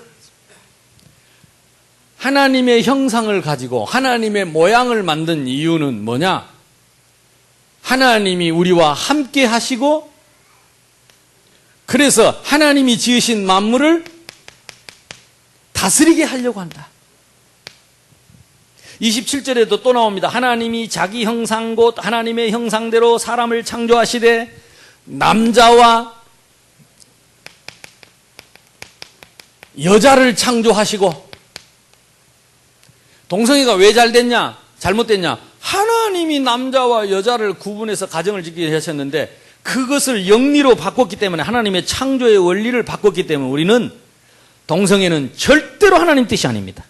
하나님의 형상을 가지고 하나님의 모양을 만든 이유는 뭐냐? 하나님이 우리와 함께 하시고 그래서 하나님이 지으신 만물을 다스리게 하려고 한다. 27절에도 또 나옵니다. 하나님이 자기 형상 곧 하나님의 형상대로 사람을 창조하시되 남자와 여자를 창조하시고. 동성애가 왜 잘 됐냐? 잘못됐냐? 하나님이 남자와 여자를 구분해서 가정을 짓게 하셨는데 그것을 영리로 바꿨기 때문에, 하나님의 창조의 원리를 바꿨기 때문에 우리는 동성애는 절대로 하나님 뜻이 아닙니다.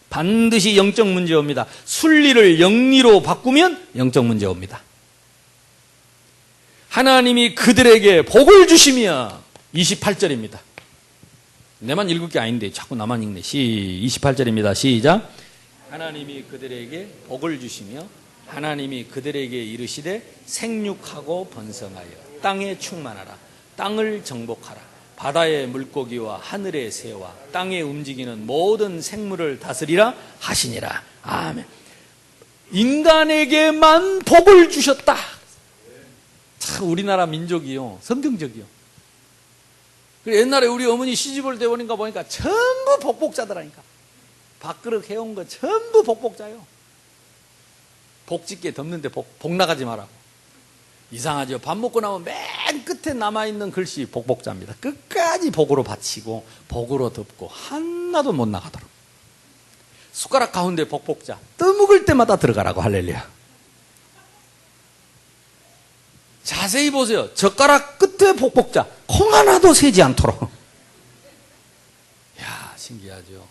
반드시 영적 문제 옵니다. 순리를 영리로 바꾸면 영적 문제 옵니다. 하나님이 그들에게 복을 주시며, 28절입니다. 내만 읽을 게 아닌데 자꾸 나만 읽네. 28절입니다. 시작. 하나님이 그들에게 복을 주시며 하나님이 그들에게 이르시되 생육하고 번성하여 땅에 충만하라. 땅을 정복하라. 바다의 물고기와 하늘의 새와 땅에 움직이는 모든 생물을 다스리라 하시니라. 아멘. 인간에게만 복을 주셨다. 참 우리나라 민족이요, 성경적이요. 옛날에 우리 어머니 시집을 대보니까 보니까 전부 복복자더라니까. 밥그릇 해온 거 전부 복복자요. 복 짓게 덮는데 복 나가지 말라고. 이상하죠. 밥 먹고 나면 맨 끝에 남아있는 글씨 복복자입니다. 끝까지 복으로 바치고 복으로 덮고 하나도 못 나가도록. 숟가락 가운데 복복자, 떠먹을 때마다 들어가라고. 할렐루야. 자세히 보세요. 젓가락 끝에 복복자, 콩 하나도 새지 않도록. 이야, 신기하죠.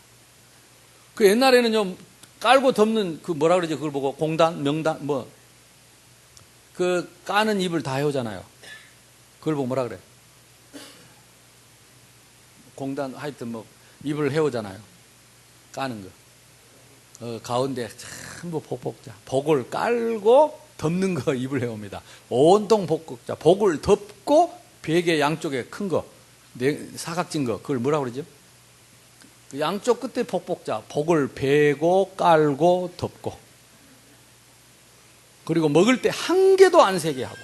그 옛날에는요, 깔고 덮는 그 뭐라 그러죠? 그걸 보고 공단, 명단, 그 까는 입을 다 해오잖아요. 그걸 보고 뭐라 그래? 공단, 하여튼 입을 해오잖아요. 까는 거. 가운데 전부 복복자. 복을 깔고 덮는 거 입을 해옵니다. 온통 복복자. 복을 덮고 베개 양쪽에 큰 거, 사각진 거, 그걸 뭐라 그러죠? 그 양쪽 끝에 복복자. 복을 베고 깔고 덮고. 그리고 먹을 때 한 개도 안 새게 하고.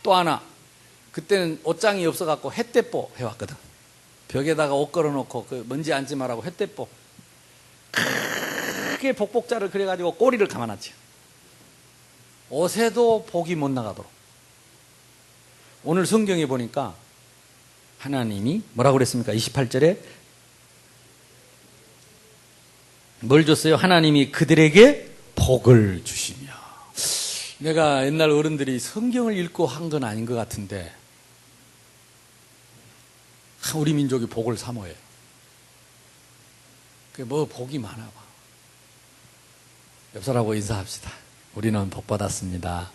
또 하나, 그때는 옷장이 없어갖고 햇대뽀 해왔거든. 벽에다가 옷 걸어놓고 그 먼지 앉지 말라고 햇대뽀. 크게 복복자를 그려가지고 꼬리를 감아놨지. 옷에도 복이 못 나가도록. 오늘 성경에 보니까 하나님이 뭐라고 그랬습니까? 28절에 뭘 줬어요? 하나님이 그들에게 복을 주시며. 내가 옛날 어른들이 성경을 읽고 한 건 아닌 것 같은데 우리 민족이 복을 사모해요. 뭐 복이 많아 봐. 옆 사람하고 인사합시다. 우리는 복 받았습니다.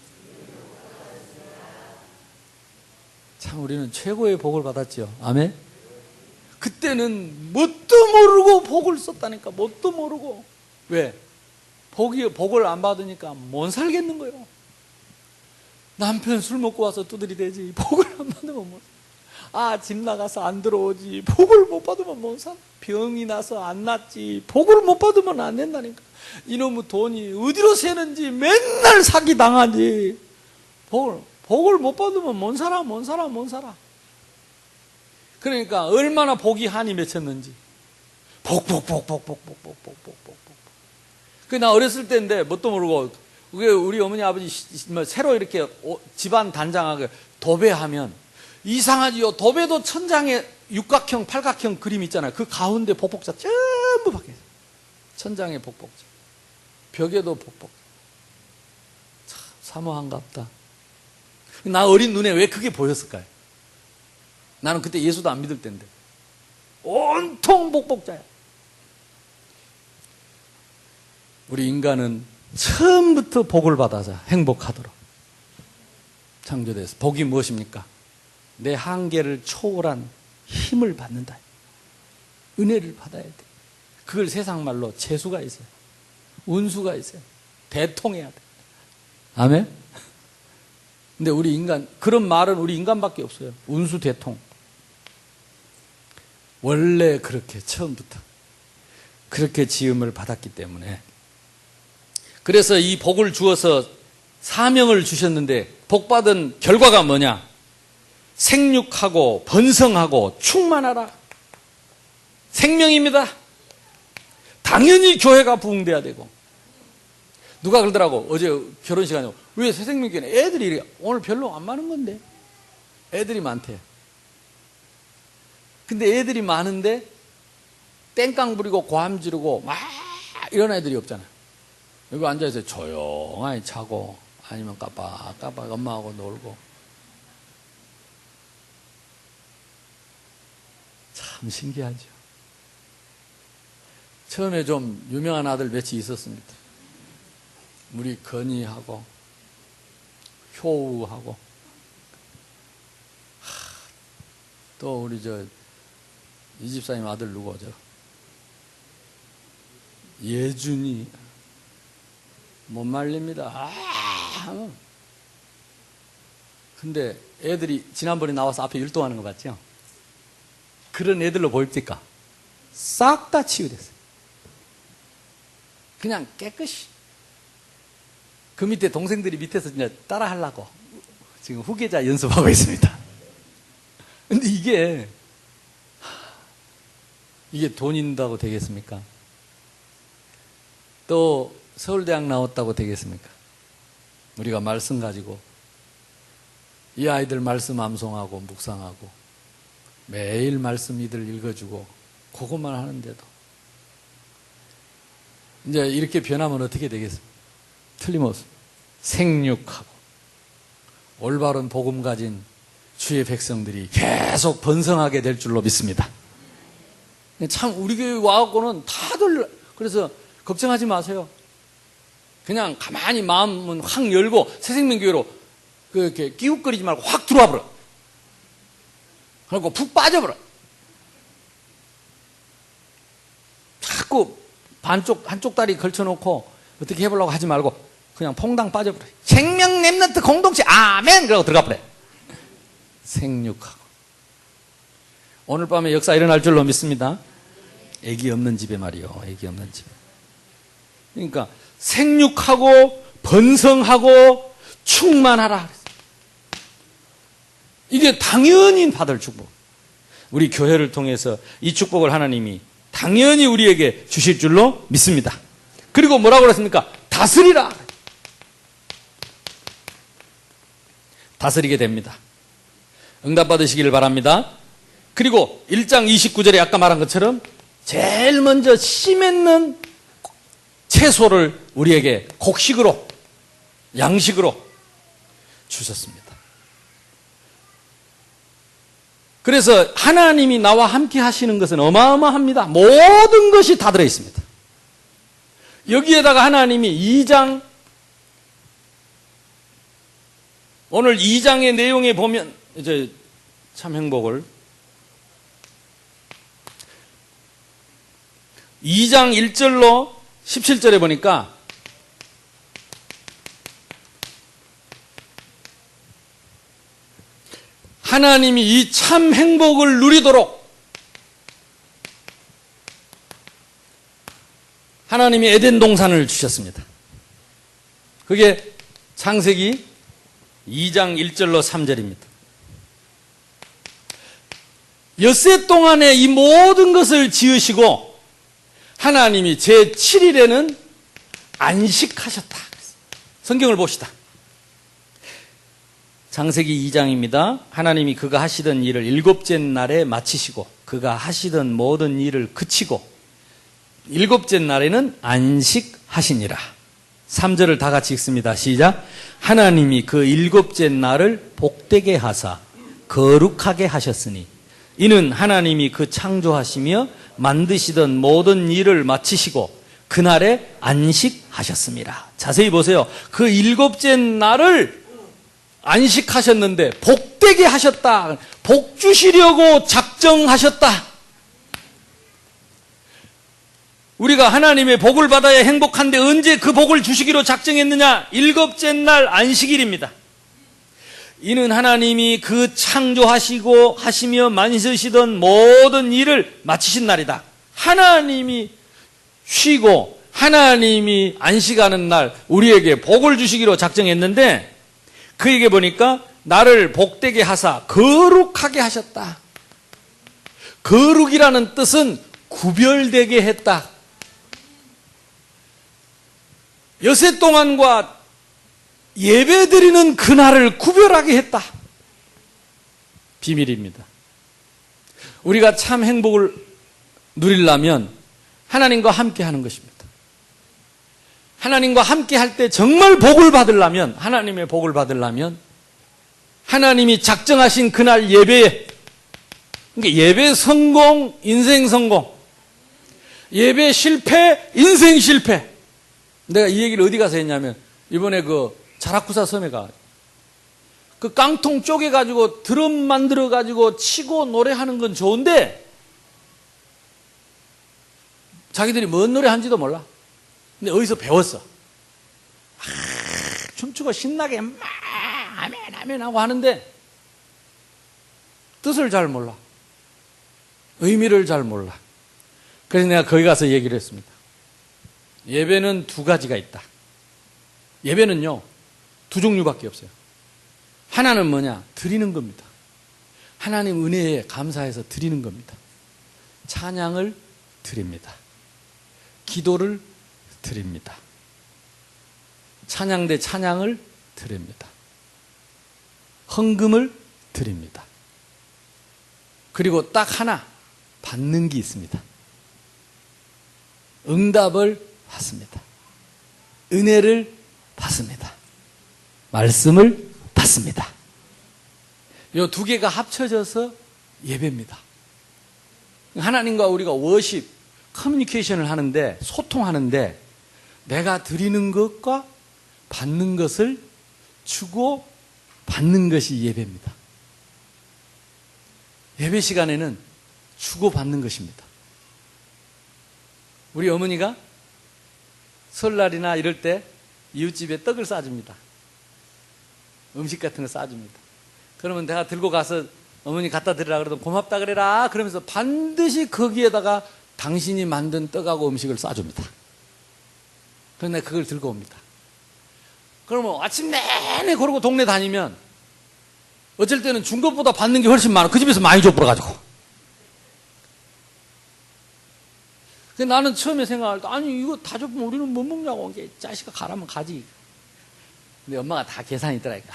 참 우리는 최고의 복을 받았죠. 아멘. 그때는 뭣도 모르고 복을 썼다니까. 뭣도 모르고. 왜? 복을 안 받으니까 못 살겠는 거예요. 남편 술 먹고 와서 두드리대지. 복을 안 받으면 못 살아. 집 나가서 안 들어오지. 복을 못 받으면 못 살아. 병이 나서 안 낫지. 복을 못 받으면 안 된다니까. 이놈의 돈이 어디로 새는지 맨날 사기 당하지. 복을 못 받으면 못 살아. 그러니까 얼마나 복이 한이 맺혔는지. 복. 나 어렸을 때인데 뭣도 모르고 우리 어머니 아버지 새로 이렇게 집안 단장하게 도배하면 이상하지요. 도배도 천장에 육각형, 팔각형 그림 있잖아요. 그 가운데 복복자 전부 박혀있어요. 천장에 복복자, 벽에도 복복자. 참 사모한갑다. 나 어린 눈에 왜 그게 보였을까요? 나는 그때 예수도 안 믿을 때인데 온통 복복자야. 우리 인간은 처음부터 복을 받아서 행복하도록 창조돼서. 복이 무엇입니까? 내 한계를 초월한 힘을 받는다. 은혜를 받아야 돼. 그걸 세상 말로 재수가 있어요. 운수가 있어요. 대통해야 돼. 아멘? 근데 우리 인간, 그런 말은 우리 인간밖에 없어요. 운수 대통. 원래 그렇게 처음부터 그렇게 지음을 받았기 때문에. 그래서 이 복을 주어서 사명을 주셨는데 복받은 결과가 뭐냐? 생육하고 번성하고 충만하라. 생명입니다. 당연히 교회가 부흥돼야 되고. 누가 그러더라고. 어제 결혼식에 왜 새생명교회는 애들이 오늘 별로 안 많은 건데. 애들이 많대. 근데 애들이 많은데 땡깡 부리고 고함 지르고 막 이런 애들이 없잖아. 여기 앉아있어요. 조용하게 자고 아니면 깜빡깜빡 엄마하고 놀고. 참 신기하죠. 처음에 좀 유명한 아들 몇이 있었습니다. 우리 건이하고 효우하고 또 우리 이 집사님 아들 누구죠? 예준이 못 말립니다. 근데 애들이 지난번에 나와서 앞에 율동하는 거 봤죠? 그런 애들로 보입니까? 싹 다 치유됐어요. 그냥 깨끗이. 그 밑에 동생들이 밑에서 이제 따라 하려고 지금 후계자 연습하고 있습니다. 근데 이게 돈 있다고 되겠습니까? 또 서울대학 나왔다고 되겠습니까? 우리가 말씀 가지고 이 아이들 말씀 암송하고 묵상하고 매일 말씀 이들 읽어주고 그것만 하는데도 이제 이렇게 변하면 어떻게 되겠습니까? 틀림없이 생육하고 올바른 복음 가진 주의 백성들이 계속 번성하게 될 줄로 믿습니다. 참 우리 교회 와갖고는 다들 그래서 걱정하지 마세요. 그냥 가만히 마음은 확 열고 새생명교회로 그렇게 끼웃거리지 말고 확 들어와 버려. 그리고 푹 빠져버려. 자꾸 한쪽 다리 걸쳐놓고 어떻게 해보려고 하지 말고 그냥 퐁당 빠져버려. 생명 랩런트 공동체 아멘! 그러고 들어가 버려. 생육하고. 오늘 밤에 역사 일어날 줄로 믿습니다. 애기 없는 집에 말이요. 애기 없는 집에. 그러니까 생육하고 번성하고 충만하라. 이게 당연히 받을 축복. 우리 교회를 통해서 이 축복을 하나님이 당연히 우리에게 주실 줄로 믿습니다. 그리고 뭐라고 그랬습니까? 다스리라. 다스리게 됩니다. 응답 받으시기를 바랍니다. 그리고 1장 29절에 아까 말한 것처럼 제일 먼저 씨 맺는 채소를 우리에게 곡식으로 양식으로 주셨습니다. 그래서 하나님이 나와 함께 하시는 것은 어마어마합니다. 모든 것이 다 들어있습니다. 여기에다가 하나님이 2장 오늘 2장의 내용에 보면 이제 참 행복을 2장 1절로 17절에 보니까 하나님이 이 참 행복을 누리도록 하나님이 에덴 동산을 주셨습니다. 그게 창세기 2장 1절로 3절입니다. 엿새 동안에 이 모든 것을 지으시고 하나님이 제7일에는 안식하셨다. 성경을 봅시다. 창세기 2장입니다. 하나님이 그가 하시던 일을 7째 날에 마치시고 그가 하시던 모든 일을 그치고 7째 날에는 안식하시니라. 3절을 다 같이 읽습니다. 시작. 하나님이 그 7째 날을 복되게 하사 거룩하게 하셨으니 이는 하나님이 그 창조하시며 만드시던 모든 일을 마치시고 그날에 안식하셨습니다. 자세히 보세요. 그 7째 날을 안식하셨는데 복되게 하셨다. 복 주시려고 작정하셨다. 우리가 하나님의 복을 받아야 행복한데 언제 그 복을 주시기로 작정했느냐? 7째 날 안식일입니다. 이는 하나님이 그 창조하시고 하시며 만드시던 모든 일을 마치신 날이다. 하나님이 쉬고 하나님이 안식하는 날 우리에게 복을 주시기로 작정했는데 그에게 보니까 나를 복되게 하사 거룩하게 하셨다. 거룩이라는 뜻은 구별되게 했다. 엿새 동안과 예배드리는 그날을 구별하게 했다. 비밀입니다. 우리가 참 행복을 누리려면 하나님과 함께 하는 것입니다. 하나님과 함께 할 때 정말 복을 받으려면, 하나님의 복을 받으려면 하나님이 작정하신 그날 예배에, 그러니까 예배 성공, 인생 성공, 예배 실패, 인생 실패. 내가 이 얘기를 어디 가서 했냐면 이번에 그 자라쿠사 섬에 가 그 깡통 쪼개가지고 드럼 만들어가지고 치고 노래하는 건 좋은데 자기들이 뭔 노래 한지도 몰라. 근데 어디서 배웠어. 춤추고 신나게 막 아멘 아멘 하고 하는데 뜻을 잘 몰라. 의미를 잘 몰라. 그래서 내가 거기 가서 얘기를 했습니다. 예배는 두 가지가 있다. 예배는요, 두 종류밖에 없어요. 하나는 뭐냐? 드리는 겁니다. 하나님 은혜에 감사해서 드리는 겁니다. 찬양을 드립니다. 기도를 드립니다. 찬양 대 찬양을 드립니다. 헌금을 드립니다. 그리고 딱 하나 받는 게 있습니다. 응답을 받습니다. 은혜를 받습니다. 말씀을 받습니다. 이 두 개가 합쳐져서 예배입니다. 하나님과 우리가 워십, 커뮤니케이션을 하는데, 소통하는데, 내가 드리는 것과 받는 것을 주고 받는 것이 예배입니다. 예배 시간에는 주고 받는 것입니다. 우리 어머니가 설날이나 이럴 때 이웃집에 떡을 싸줍니다. 음식 같은 거 싸줍니다. 그러면 내가 들고 가서 어머니 갖다 드리라 그러면 고맙다 그래라 그러면서 반드시 거기에다가 당신이 만든 떡하고 음식을 싸줍니다. 그래서 내가 그걸 들고 옵니다. 그러면 아침 내내 그러고 동네 다니면 어쩔 때는 준 것보다 받는 게 훨씬 많아. 그 집에서 많이 줘버려가지고. 근데 나는 처음에 생각할 때 아니 이거 다 줬으면 우리는 못 먹냐고. 자식아 가라면 가지. 근데 엄마가 다 계산이 있더라니까.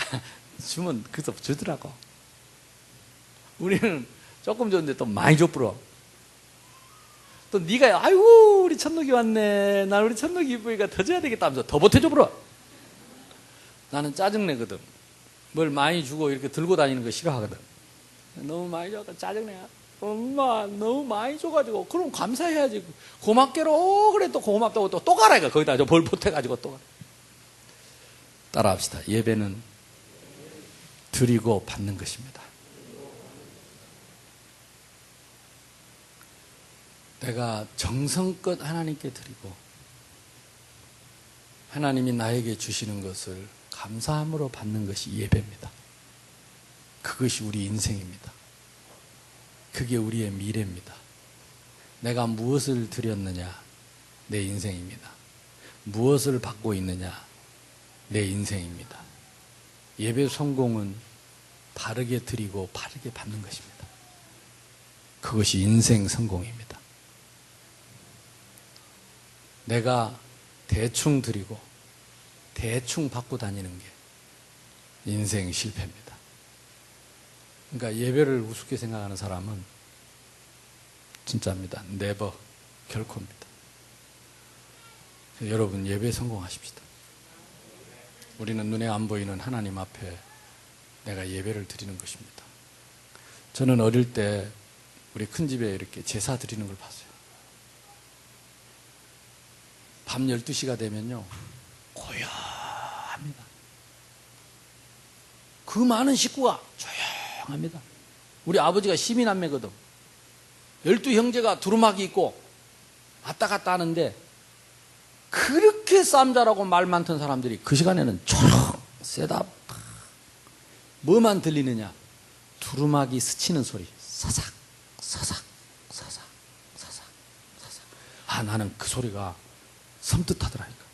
주면 그래서 주더라고. 우리는 조금 줬는데 또 많이 줘버려. 또 네가 아이고 우리 천록이 왔네. 난 우리 천록이 이쁘니까 더 줘야 되겠다 하면서 더 보태줘버려. 나는 짜증내거든. 뭘 많이 주고 이렇게 들고 다니는 거 싫어하거든. 너무 많이 줘서 짜증내. 엄마 너무 많이 줘가지고 그럼 감사해야지. 고맙게로 그래 또 고맙다고 또 가라 이거 거기다 뭘 보태가지고 또 따라합시다. 예배는 드리고 받는 것입니다. 내가 정성껏 하나님께 드리고 하나님이 나에게 주시는 것을 감사함으로 받는 것이 예배입니다. 그것이 우리 인생입니다. 그게 우리의 미래입니다. 내가 무엇을 드렸느냐 내 인생입니다. 무엇을 받고 있느냐 내 인생입니다. 예배 성공은 바르게 드리고 바르게 받는 것입니다. 그것이 인생 성공입니다. 내가 대충 드리고 대충 받고 다니는 게 인생 실패입니다. 그러니까 예배를 우습게 생각하는 사람은 진짜입니다. 네버, 결코입니다. 여러분 예배 성공하십시다. 우리는 눈에 안 보이는 하나님 앞에 내가 예배를 드리는 것입니다. 저는 어릴 때 우리 큰 집에 이렇게 제사 드리는 걸 봤어요. 밤 12시가 되면요 고요합니다. 그 많은 식구가 조용합니다. 우리 아버지가 시민남매거든. 12형제가 두루마기 있고 왔다 갔다 하는데 그렇게 쌈 잘하고 말 많던 사람들이 그 시간에는 조용 셋업 뭐만 들리느냐 두루마기 스치는 소리 사삭 사삭 사삭 사삭 사삭. 아 나는 그 소리가 섬뜩하더라니까.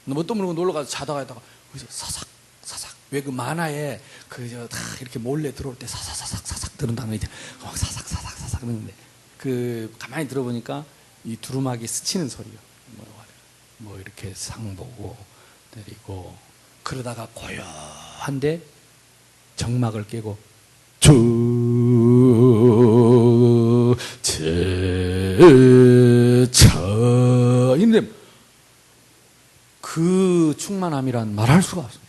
뭣도 모르고 놀러가서 자다가 있다가 사삭 사삭 왜 그 만화에 다 이렇게 몰래 들어올 때 사삭 사삭 들은다는 이제 막 사삭 사삭 사삭 그러는데 그 가만히 들어보니까 이 두루마기 스치는 소리요. 뭐 이렇게 상 보고 내리고 그러다가 고요한데 정막을 깨고 인데 그 충만함이란 말할 수가 없습니다.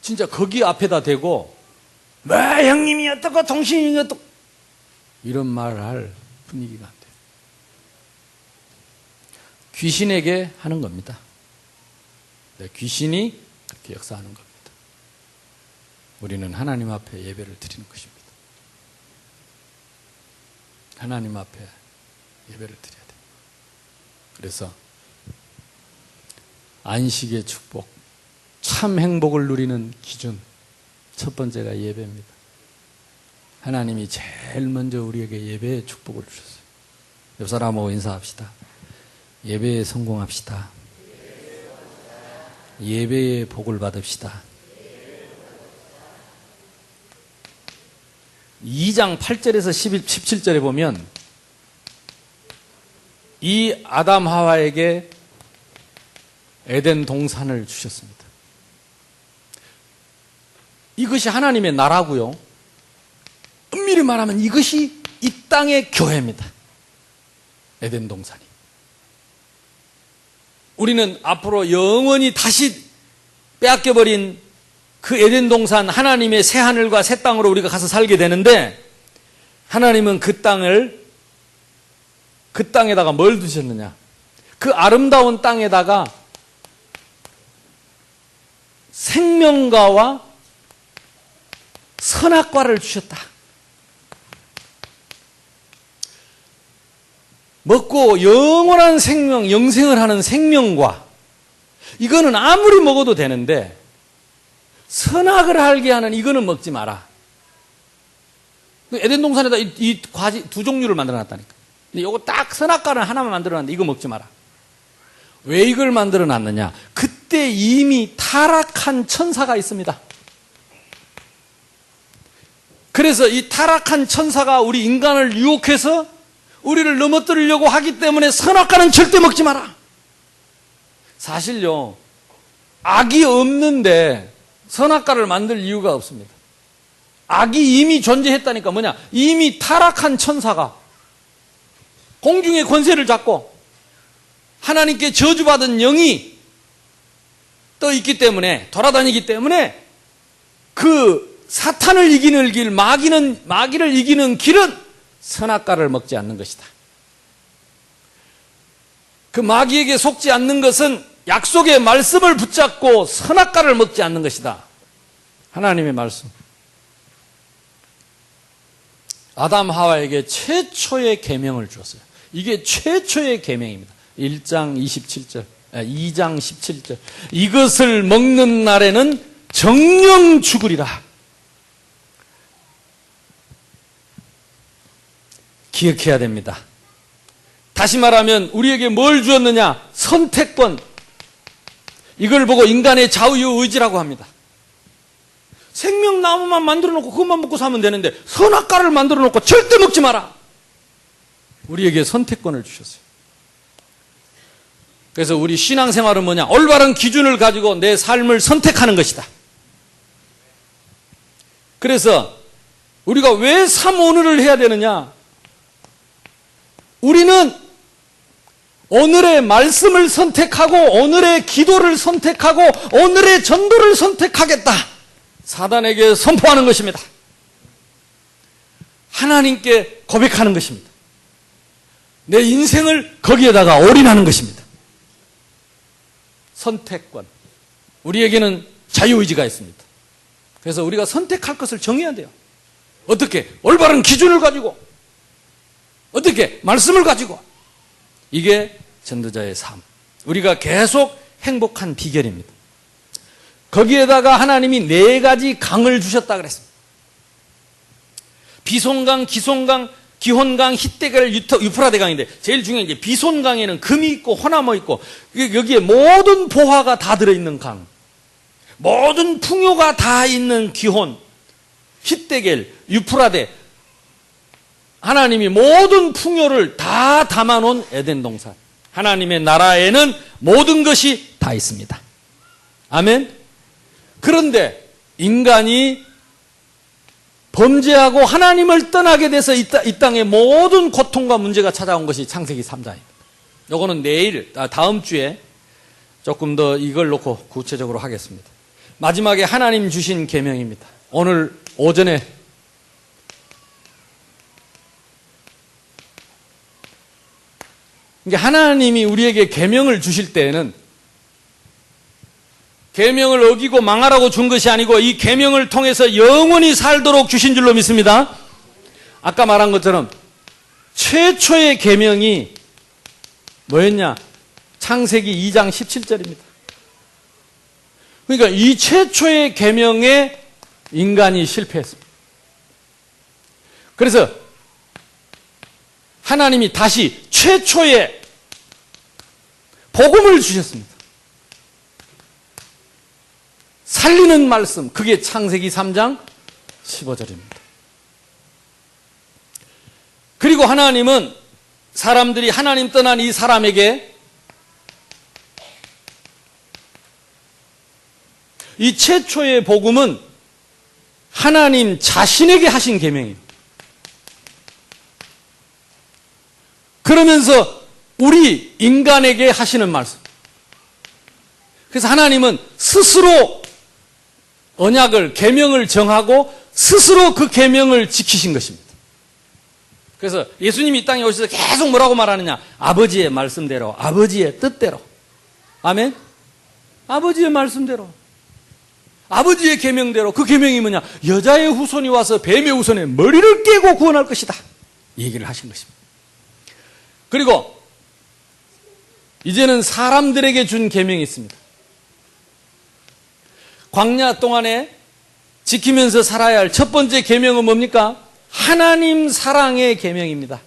진짜 거기 앞에다 대고 뭐 형님이 어떻고 동신이 어떻고 이런 말을 할 분위기가 안 돼요. 귀신에게 하는 겁니다. 귀신이 그렇게 역사하는 겁니다. 우리는 하나님 앞에 예배를 드리는 것입니다. 하나님 앞에 예배를 드려야 됩니다. 그래서 안식의 축복, 참 행복을 누리는 기준 첫 번째가 예배입니다. 하나님이 제일 먼저 우리에게 예배의 축복을 주셨어요. 옆 사람하고 인사합시다. 예배에 성공합시다. 예배의 복을 받읍시다. 2장 8절에서 17절에 보면 이 아담 하와에게 에덴 동산을 주셨습니다. 이것이 하나님의 나라고요. 엄밀히 말하면 이것이 이 땅의 교회입니다. 에덴 동산이. 우리는 앞으로 영원히 다시 빼앗겨버린 그 에덴 동산, 하나님의 새 하늘과 새 땅으로 우리가 가서 살게 되는데, 하나님은 그 땅에다가 뭘 두셨느냐? 그 아름다운 땅에다가 생명과와 선악과를 주셨다. 먹고 영원한 생명, 영생을 하는 생명과, 이거는 아무리 먹어도 되는데 선악을 알게 하는 이거는 먹지 마라. 에덴 동산에다 이 과지 두 종류를 만들어 놨다니까. 근데 이거 딱 선악과를 하나만 만들어 놨는데 이거 먹지 마라. 왜 이걸 만들어 놨느냐? 그때 이미 타락한 천사가 있습니다. 그래서 이 타락한 천사가 우리 인간을 유혹해서 우리를 넘어뜨리려고 하기 때문에 선악과는 절대 먹지 마라. 사실요, 악이 없는데 선악과를 만들 이유가 없습니다. 악이 이미 존재했다니까. 뭐냐? 이미 타락한 천사가 공중의 권세를 잡고 하나님께 저주받은 영이 떠 있기 때문에, 돌아다니기 때문에 그 사탄을 이기는 길, 마귀를 이기는 길은 선악과를 먹지 않는 것이다. 그 마귀에게 속지 않는 것은 약속의 말씀을 붙잡고 선악과를 먹지 않는 것이다. 하나님의 말씀. 아담 하와에게 최초의 계명을 주었어요. 이게 최초의 계명입니다. 2장 17절. 이것을 먹는 날에는 정령 죽으리라. 기억해야 됩니다. 다시 말하면 우리에게 뭘 주었느냐? 선택권. 이걸 보고 인간의 자유의지라고 합니다. 생명나무만 만들어 놓고 그것만 먹고 사면 되는데 선악과를 만들어 놓고 절대 먹지 마라. 우리에게 선택권을 주셨어요. 그래서 우리 신앙생활은 뭐냐? 올바른 기준을 가지고 내 삶을 선택하는 것이다. 그래서 우리가 왜 삼오늘을 해야 되느냐? 우리는 오늘의 말씀을 선택하고 오늘의 기도를 선택하고 오늘의 전도를 선택하겠다. 사단에게 선포하는 것입니다. 하나님께 고백하는 것입니다. 내 인생을 거기에다가 올인하는 것입니다. 선택권. 우리에게는 자유의지가 있습니다. 그래서 우리가 선택할 것을 정해야 돼요. 어떻게? 올바른 기준을 가지고, 어떻게? 말씀을 가지고. 이게 전도자의 삶. 우리가 계속 행복한 비결입니다. 거기에다가 하나님이 4가지 강을 주셨다 그랬습니다. 비손강, 기손강, 기혼강, hit대결, 유프라데강인데 제일 중요한 게 비손강에는 금이 있고 호나무 있고 여기에 모든 보화가 다 들어있는 강, 모든 풍요가 다 있는 기혼, hit대결, 유프라데, 하나님이 모든 풍요를 다 담아놓은 에덴 동산. 하나님의 나라에는 모든 것이 다 있습니다. 아멘. 그런데 인간이 범죄하고 하나님을 떠나게 돼서 이 땅에 모든 고통과 문제가 찾아온 것이 창세기 3장입니다. 요거는 다음 주에 조금 더 이걸 놓고 구체적으로 하겠습니다. 마지막에 하나님 주신 계명입니다. 오늘 오전에 하나님이 우리에게 계명을 주실 때에는 계명을 어기고 망하라고 준 것이 아니고 이 계명을 통해서 영원히 살도록 주신 줄로 믿습니다. 아까 말한 것처럼 최초의 계명이 뭐였냐? 창세기 2장 17절입니다. 그러니까 이 최초의 계명에 인간이 실패했습니다. 그래서 하나님이 다시 최초의 복음을 주셨습니다. 살리는 말씀, 그게 창세기 3장 15절입니다. 그리고 하나님은 사람들이 하나님 떠난 이 사람에게 이 최초의 복음은 하나님 자신에게 하신 계명이에요. 그러면서 우리 인간에게 하시는 말씀. 그래서 하나님은 스스로 언약을, 계명을 정하고 스스로 그 계명을 지키신 것입니다. 그래서 예수님이 이 땅에 오셔서 계속 뭐라고 말하느냐? 아버지의 말씀대로, 아버지의 뜻대로. 아멘? 아버지의 말씀대로. 아버지의 계명대로. 그 계명이 뭐냐? 여자의 후손이 와서 뱀의 후손의 머리를 깨고 구원할 것이다. 이 얘기를 하신 것입니다. 그리고 이제는 사람들에게 준 계명이 있습니다. 광야 동안에 지키면서 살아야 할 첫 번째 계명은 뭡니까? 하나님 사랑의 계명입니다.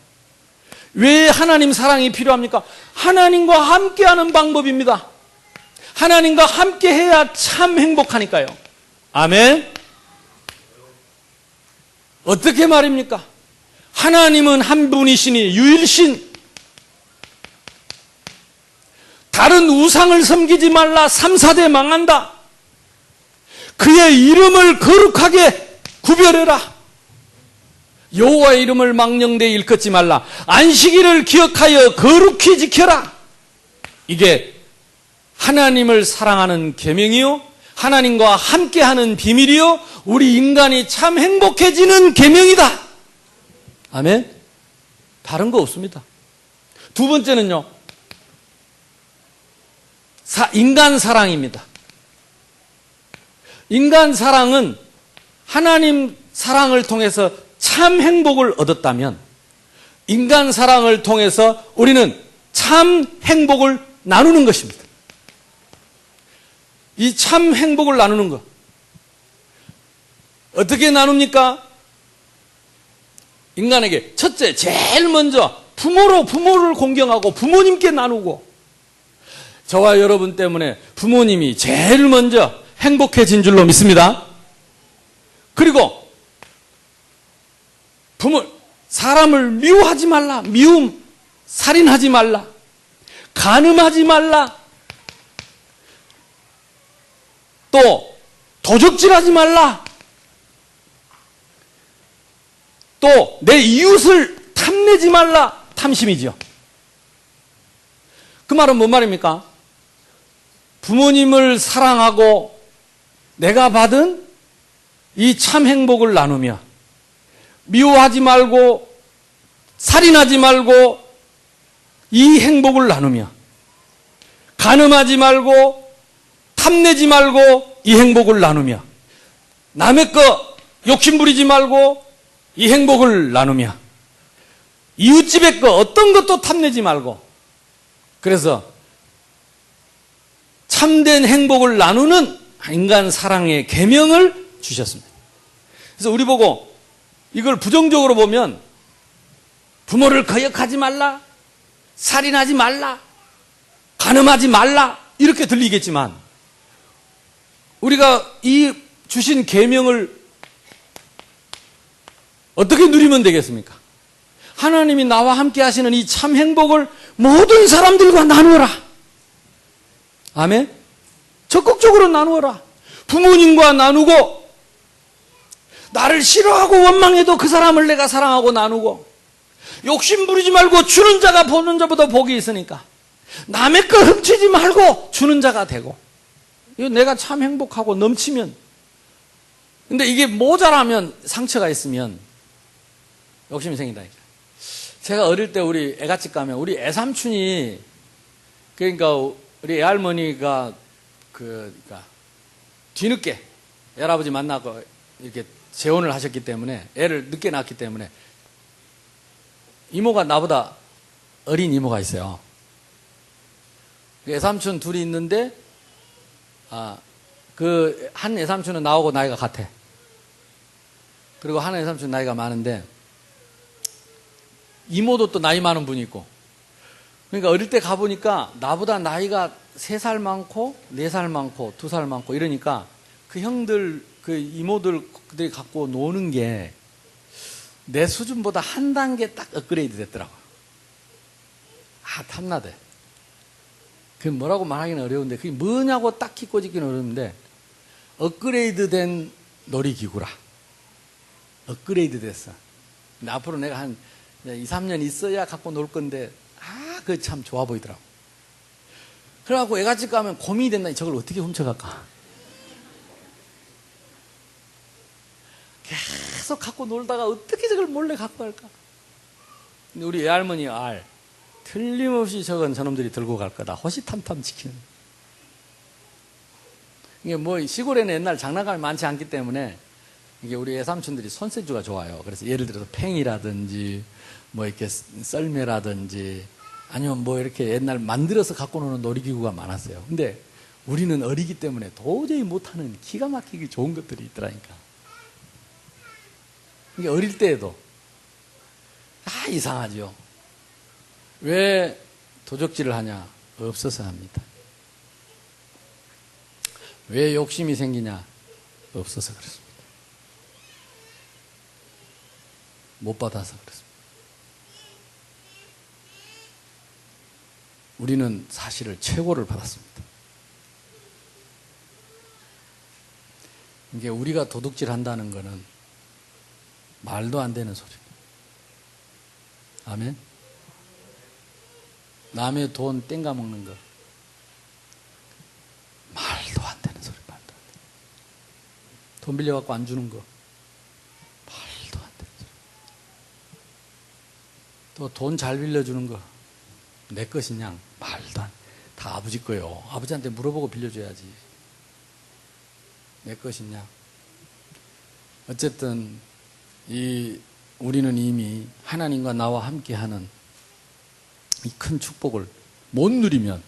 왜 하나님 사랑이 필요합니까? 하나님과 함께하는 방법입니다. 하나님과 함께해야 참 행복하니까요. 아멘. 어떻게 말입니까? 하나님은 한 분이시니 유일신. 다른 우상을 섬기지 말라. 3, 4대 망한다. 그의 이름을 거룩하게 구별해라. 여호와의 이름을 망령되이 일컫지 말라. 안식일을 기억하여 거룩히 지켜라. 이게 하나님을 사랑하는 계명이요, 하나님과 함께하는 비밀이요, 우리 인간이 참 행복해지는 계명이다. 아멘. 다른 거 없습니다. 두 번째는요, 인간 사랑입니다. 인간 사랑은 하나님 사랑을 통해서 참 행복을 얻었다면 인간 사랑을 통해서 우리는 참 행복을 나누는 것입니다. 이 참 행복을 나누는 것 어떻게 나눕니까? 인간에게 첫째, 제일 먼저 부모를 공경하고 부모님께 나누고, 저와 여러분 때문에 부모님이 제일 먼저 행복해진 줄로 믿습니다. 그리고 사람을 미워하지 말라. 살인하지 말라. 간음하지 말라. 또 도적질하지 말라. 또 내 이웃을 탐내지 말라. 탐심이죠. 그 말은 뭔 말입니까? 부모님을 사랑하고 내가 받은 이 참 행복을 나누며, 미워하지 말고 살인하지 말고 이 행복을 나누며, 간음하지 말고 탐내지 말고 이 행복을 나누며, 남의 거 욕심부리지 말고 이 행복을 나누며, 이웃집의 거 어떤 것도 탐내지 말고, 그래서 참된 행복을 나누는 인간 사랑의 계명을 주셨습니다. 그래서 우리 보고 이걸 부정적으로 보면 부모를 거역하지 말라, 살인하지 말라, 간음하지 말라 이렇게 들리겠지만, 우리가 이 주신 계명을 어떻게 누리면 되겠습니까? 하나님이 나와 함께 하시는 이 참 행복을 모든 사람들과 나누어라. 아멘. 적극적으로 나누어라. 부모님과 나누고, 나를 싫어하고 원망해도 그 사람을 내가 사랑하고 나누고, 욕심 부리지 말고 주는 자가 보는 자보다 복이 있으니까 남의 걸 훔치지 말고 주는 자가 되고, 이거 내가 참 행복하고 넘치면. 근데 이게 모자라면, 상처가 있으면 욕심이 생긴다니까. 제가 어릴 때 우리 애갓집 가면 우리 애삼촌이, 그러니까 우리 애할머니가 뒤늦게 애할아버지 만나고 이렇게 재혼을 하셨기 때문에, 애를 늦게 낳았기 때문에 이모가 나보다 어린 이모가 있어요. 애삼촌 둘이 있는데, 그 한 애삼촌은 나하고 나이가 같아. 그리고 한 애삼촌 나이가 많은데, 이모도 또 나이 많은 분이 있고. 그러니까 어릴 때 가보니까 나보다 나이가 3살 많고 4살 많고 2살 많고 이러니까 그 형들, 그 이모들이 갖고 노는 게 내 수준보다 한 단계 딱 업그레이드 됐더라고요. 아, 탐나대. 그게 뭐라고 말하기는 어려운데 그게 뭐냐고 딱히 꼬집기는 어려운데 업그레이드 된 놀이기구라. 업그레이드 됐어. 근데 앞으로 내가 한 2, 3년 있어야 갖고 놀 건데 그거 참 좋아 보이더라고. 그래갖고 애가집 가면 고민이 된다. 저걸 어떻게 훔쳐갈까? 계속 갖고 놀다가 어떻게 저걸 몰래 갖고 갈까? 근데 우리 애할머니 틀림없이 저놈들이 들고 갈 거다. 호시탐탐 지키는. 이게 뭐 시골에는 옛날 장난감이 많지 않기 때문에 이게 우리 애삼촌들이 손재주가 좋아요. 그래서 예를 들어서 팽이라든지 뭐 이렇게 썰매라든지 아니면 뭐 이렇게 옛날 만들어서 갖고 노는 놀이기구가 많았어요. 근데 우리는 어리기 때문에 도저히 못하는 기가 막히게 좋은 것들이 있더라니까. 이게 어릴 때에도 이상하죠. 왜 도적질을 하냐? 없어서 합니다. 왜 욕심이 생기냐? 없어서 그렇습니다. 못 받아서 그렇습니다. 우리는 사실을 최고를 받았습니다. 이게 우리가 도둑질 한다는 것은 말도 안 되는 소리입니다. 아멘? 남의 돈 땡가 먹는 거. 말도 안 되는 소리, 말도 안 되는. 돈 빌려갖고 안 주는 거. 말도 안 되는 소리. 또 돈 잘 빌려주는 거. 내 것이냐? 말도 안 돼. 다 아버지 거요. 아버지한테 물어보고 빌려줘야지. 내 것이냐? 어쨌든 우리는 이미 하나님과 나와 함께하는 이 큰 축복을 못 누리면,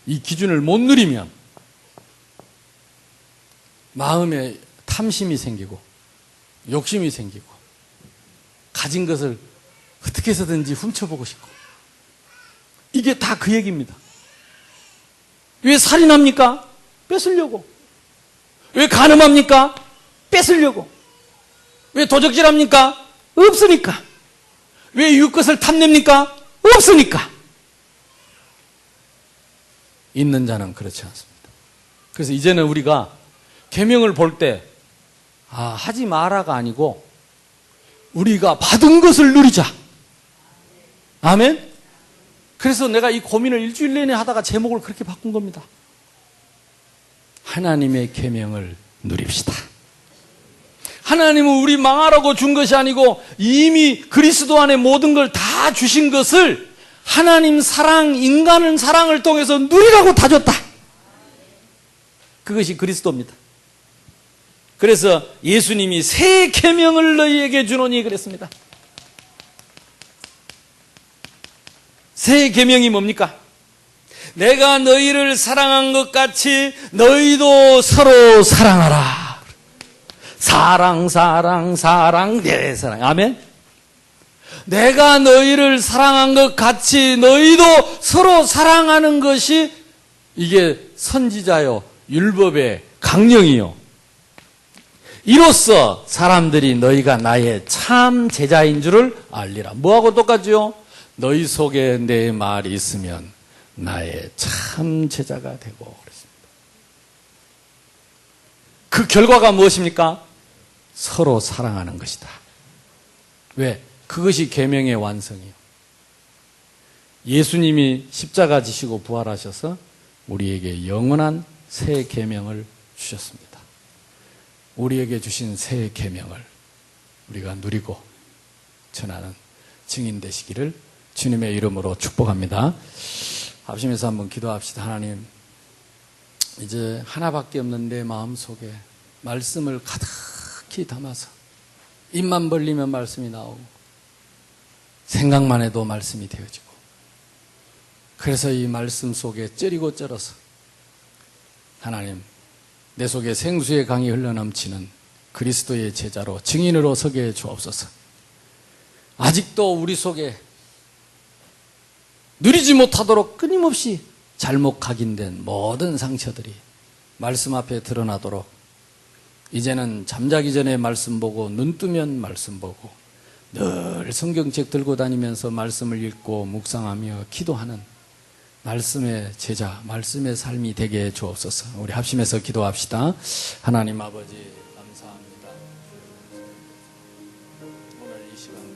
이 기준을 못 누리면 마음에 탐심이 생기고 욕심이 생기고 가진 것을 어떻게 해서든지 훔쳐보고 싶고, 이게 다 그 얘기입니다. 왜 살인합니까? 뺏으려고. 왜 간음합니까? 뺏으려고. 왜 도적질합니까? 없으니까. 왜 이웃것을 탐냅니까? 없으니까. 있는 자는 그렇지 않습니다. 그래서 이제는 우리가 계명을 볼 때 하지 마라가 아니고 우리가 받은 것을 누리자. 아멘? 그래서 내가 이 고민을 일주일 내내 하다가 제목을 그렇게 바꾼 겁니다. 하나님의 계명을 누립시다. 하나님은 우리 망하라고 준 것이 아니고 이미 그리스도 안에 모든 걸 다 주신 것을 하나님 사랑, 인간은 사랑을 통해서 누리라고 다 줬다. 그것이 그리스도입니다. 그래서 예수님이 새 계명을 너희에게 주노니 그랬습니다. 새 계명이 뭡니까? 내가 너희를 사랑한 것 같이 너희도 서로 사랑하라. 사랑, 사랑, 사랑, 내 사랑. 아멘? 내가 너희를 사랑한 것 같이 너희도 서로 사랑하는 것이 이게 선지자요, 율법의 강령이요. 이로써 사람들이 너희가 나의 참 제자인 줄을 알리라. 뭐하고 똑같죠? 너희 속에 내 말이 있으면 나의 참 제자가 되고 그랬습니다. 그 결과가 무엇입니까? 서로 사랑하는 것이다. 왜? 그것이 계명의 완성이에요. 예수님이 십자가 지시고 부활하셔서 우리에게 영원한 새 계명을 주셨습니다. 우리에게 주신 새 계명을 우리가 누리고 전하는 증인 되시기를 주님의 이름으로 축복합니다. 합심해서 한번 기도합시다. 하나님, 이제 하나밖에 없는 내 마음속에 말씀을 가득히 담아서 입만 벌리면 말씀이 나오고 생각만 해도 말씀이 되어지고, 그래서 이 말씀 속에 ጨ리고 쩔어서 하나님, 내 속에 생수의 강이 흘러넘치는 그리스도의 제자로 증인으로 서게 해 주옵소서. 아직도 우리 속에 누리지 못하도록 끊임없이 잘못 각인된 모든 상처들이 말씀 앞에 드러나도록 이제는 잠자기 전에 말씀 보고 눈 뜨면 말씀 보고 늘 성경책 들고 다니면서 말씀을 읽고 묵상하며 기도하는 말씀의 제자, 말씀의 삶이 되게 해 주옵소서. 우리 합심해서 기도합시다. 하나님 아버지 감사합니다. 오늘 이 시간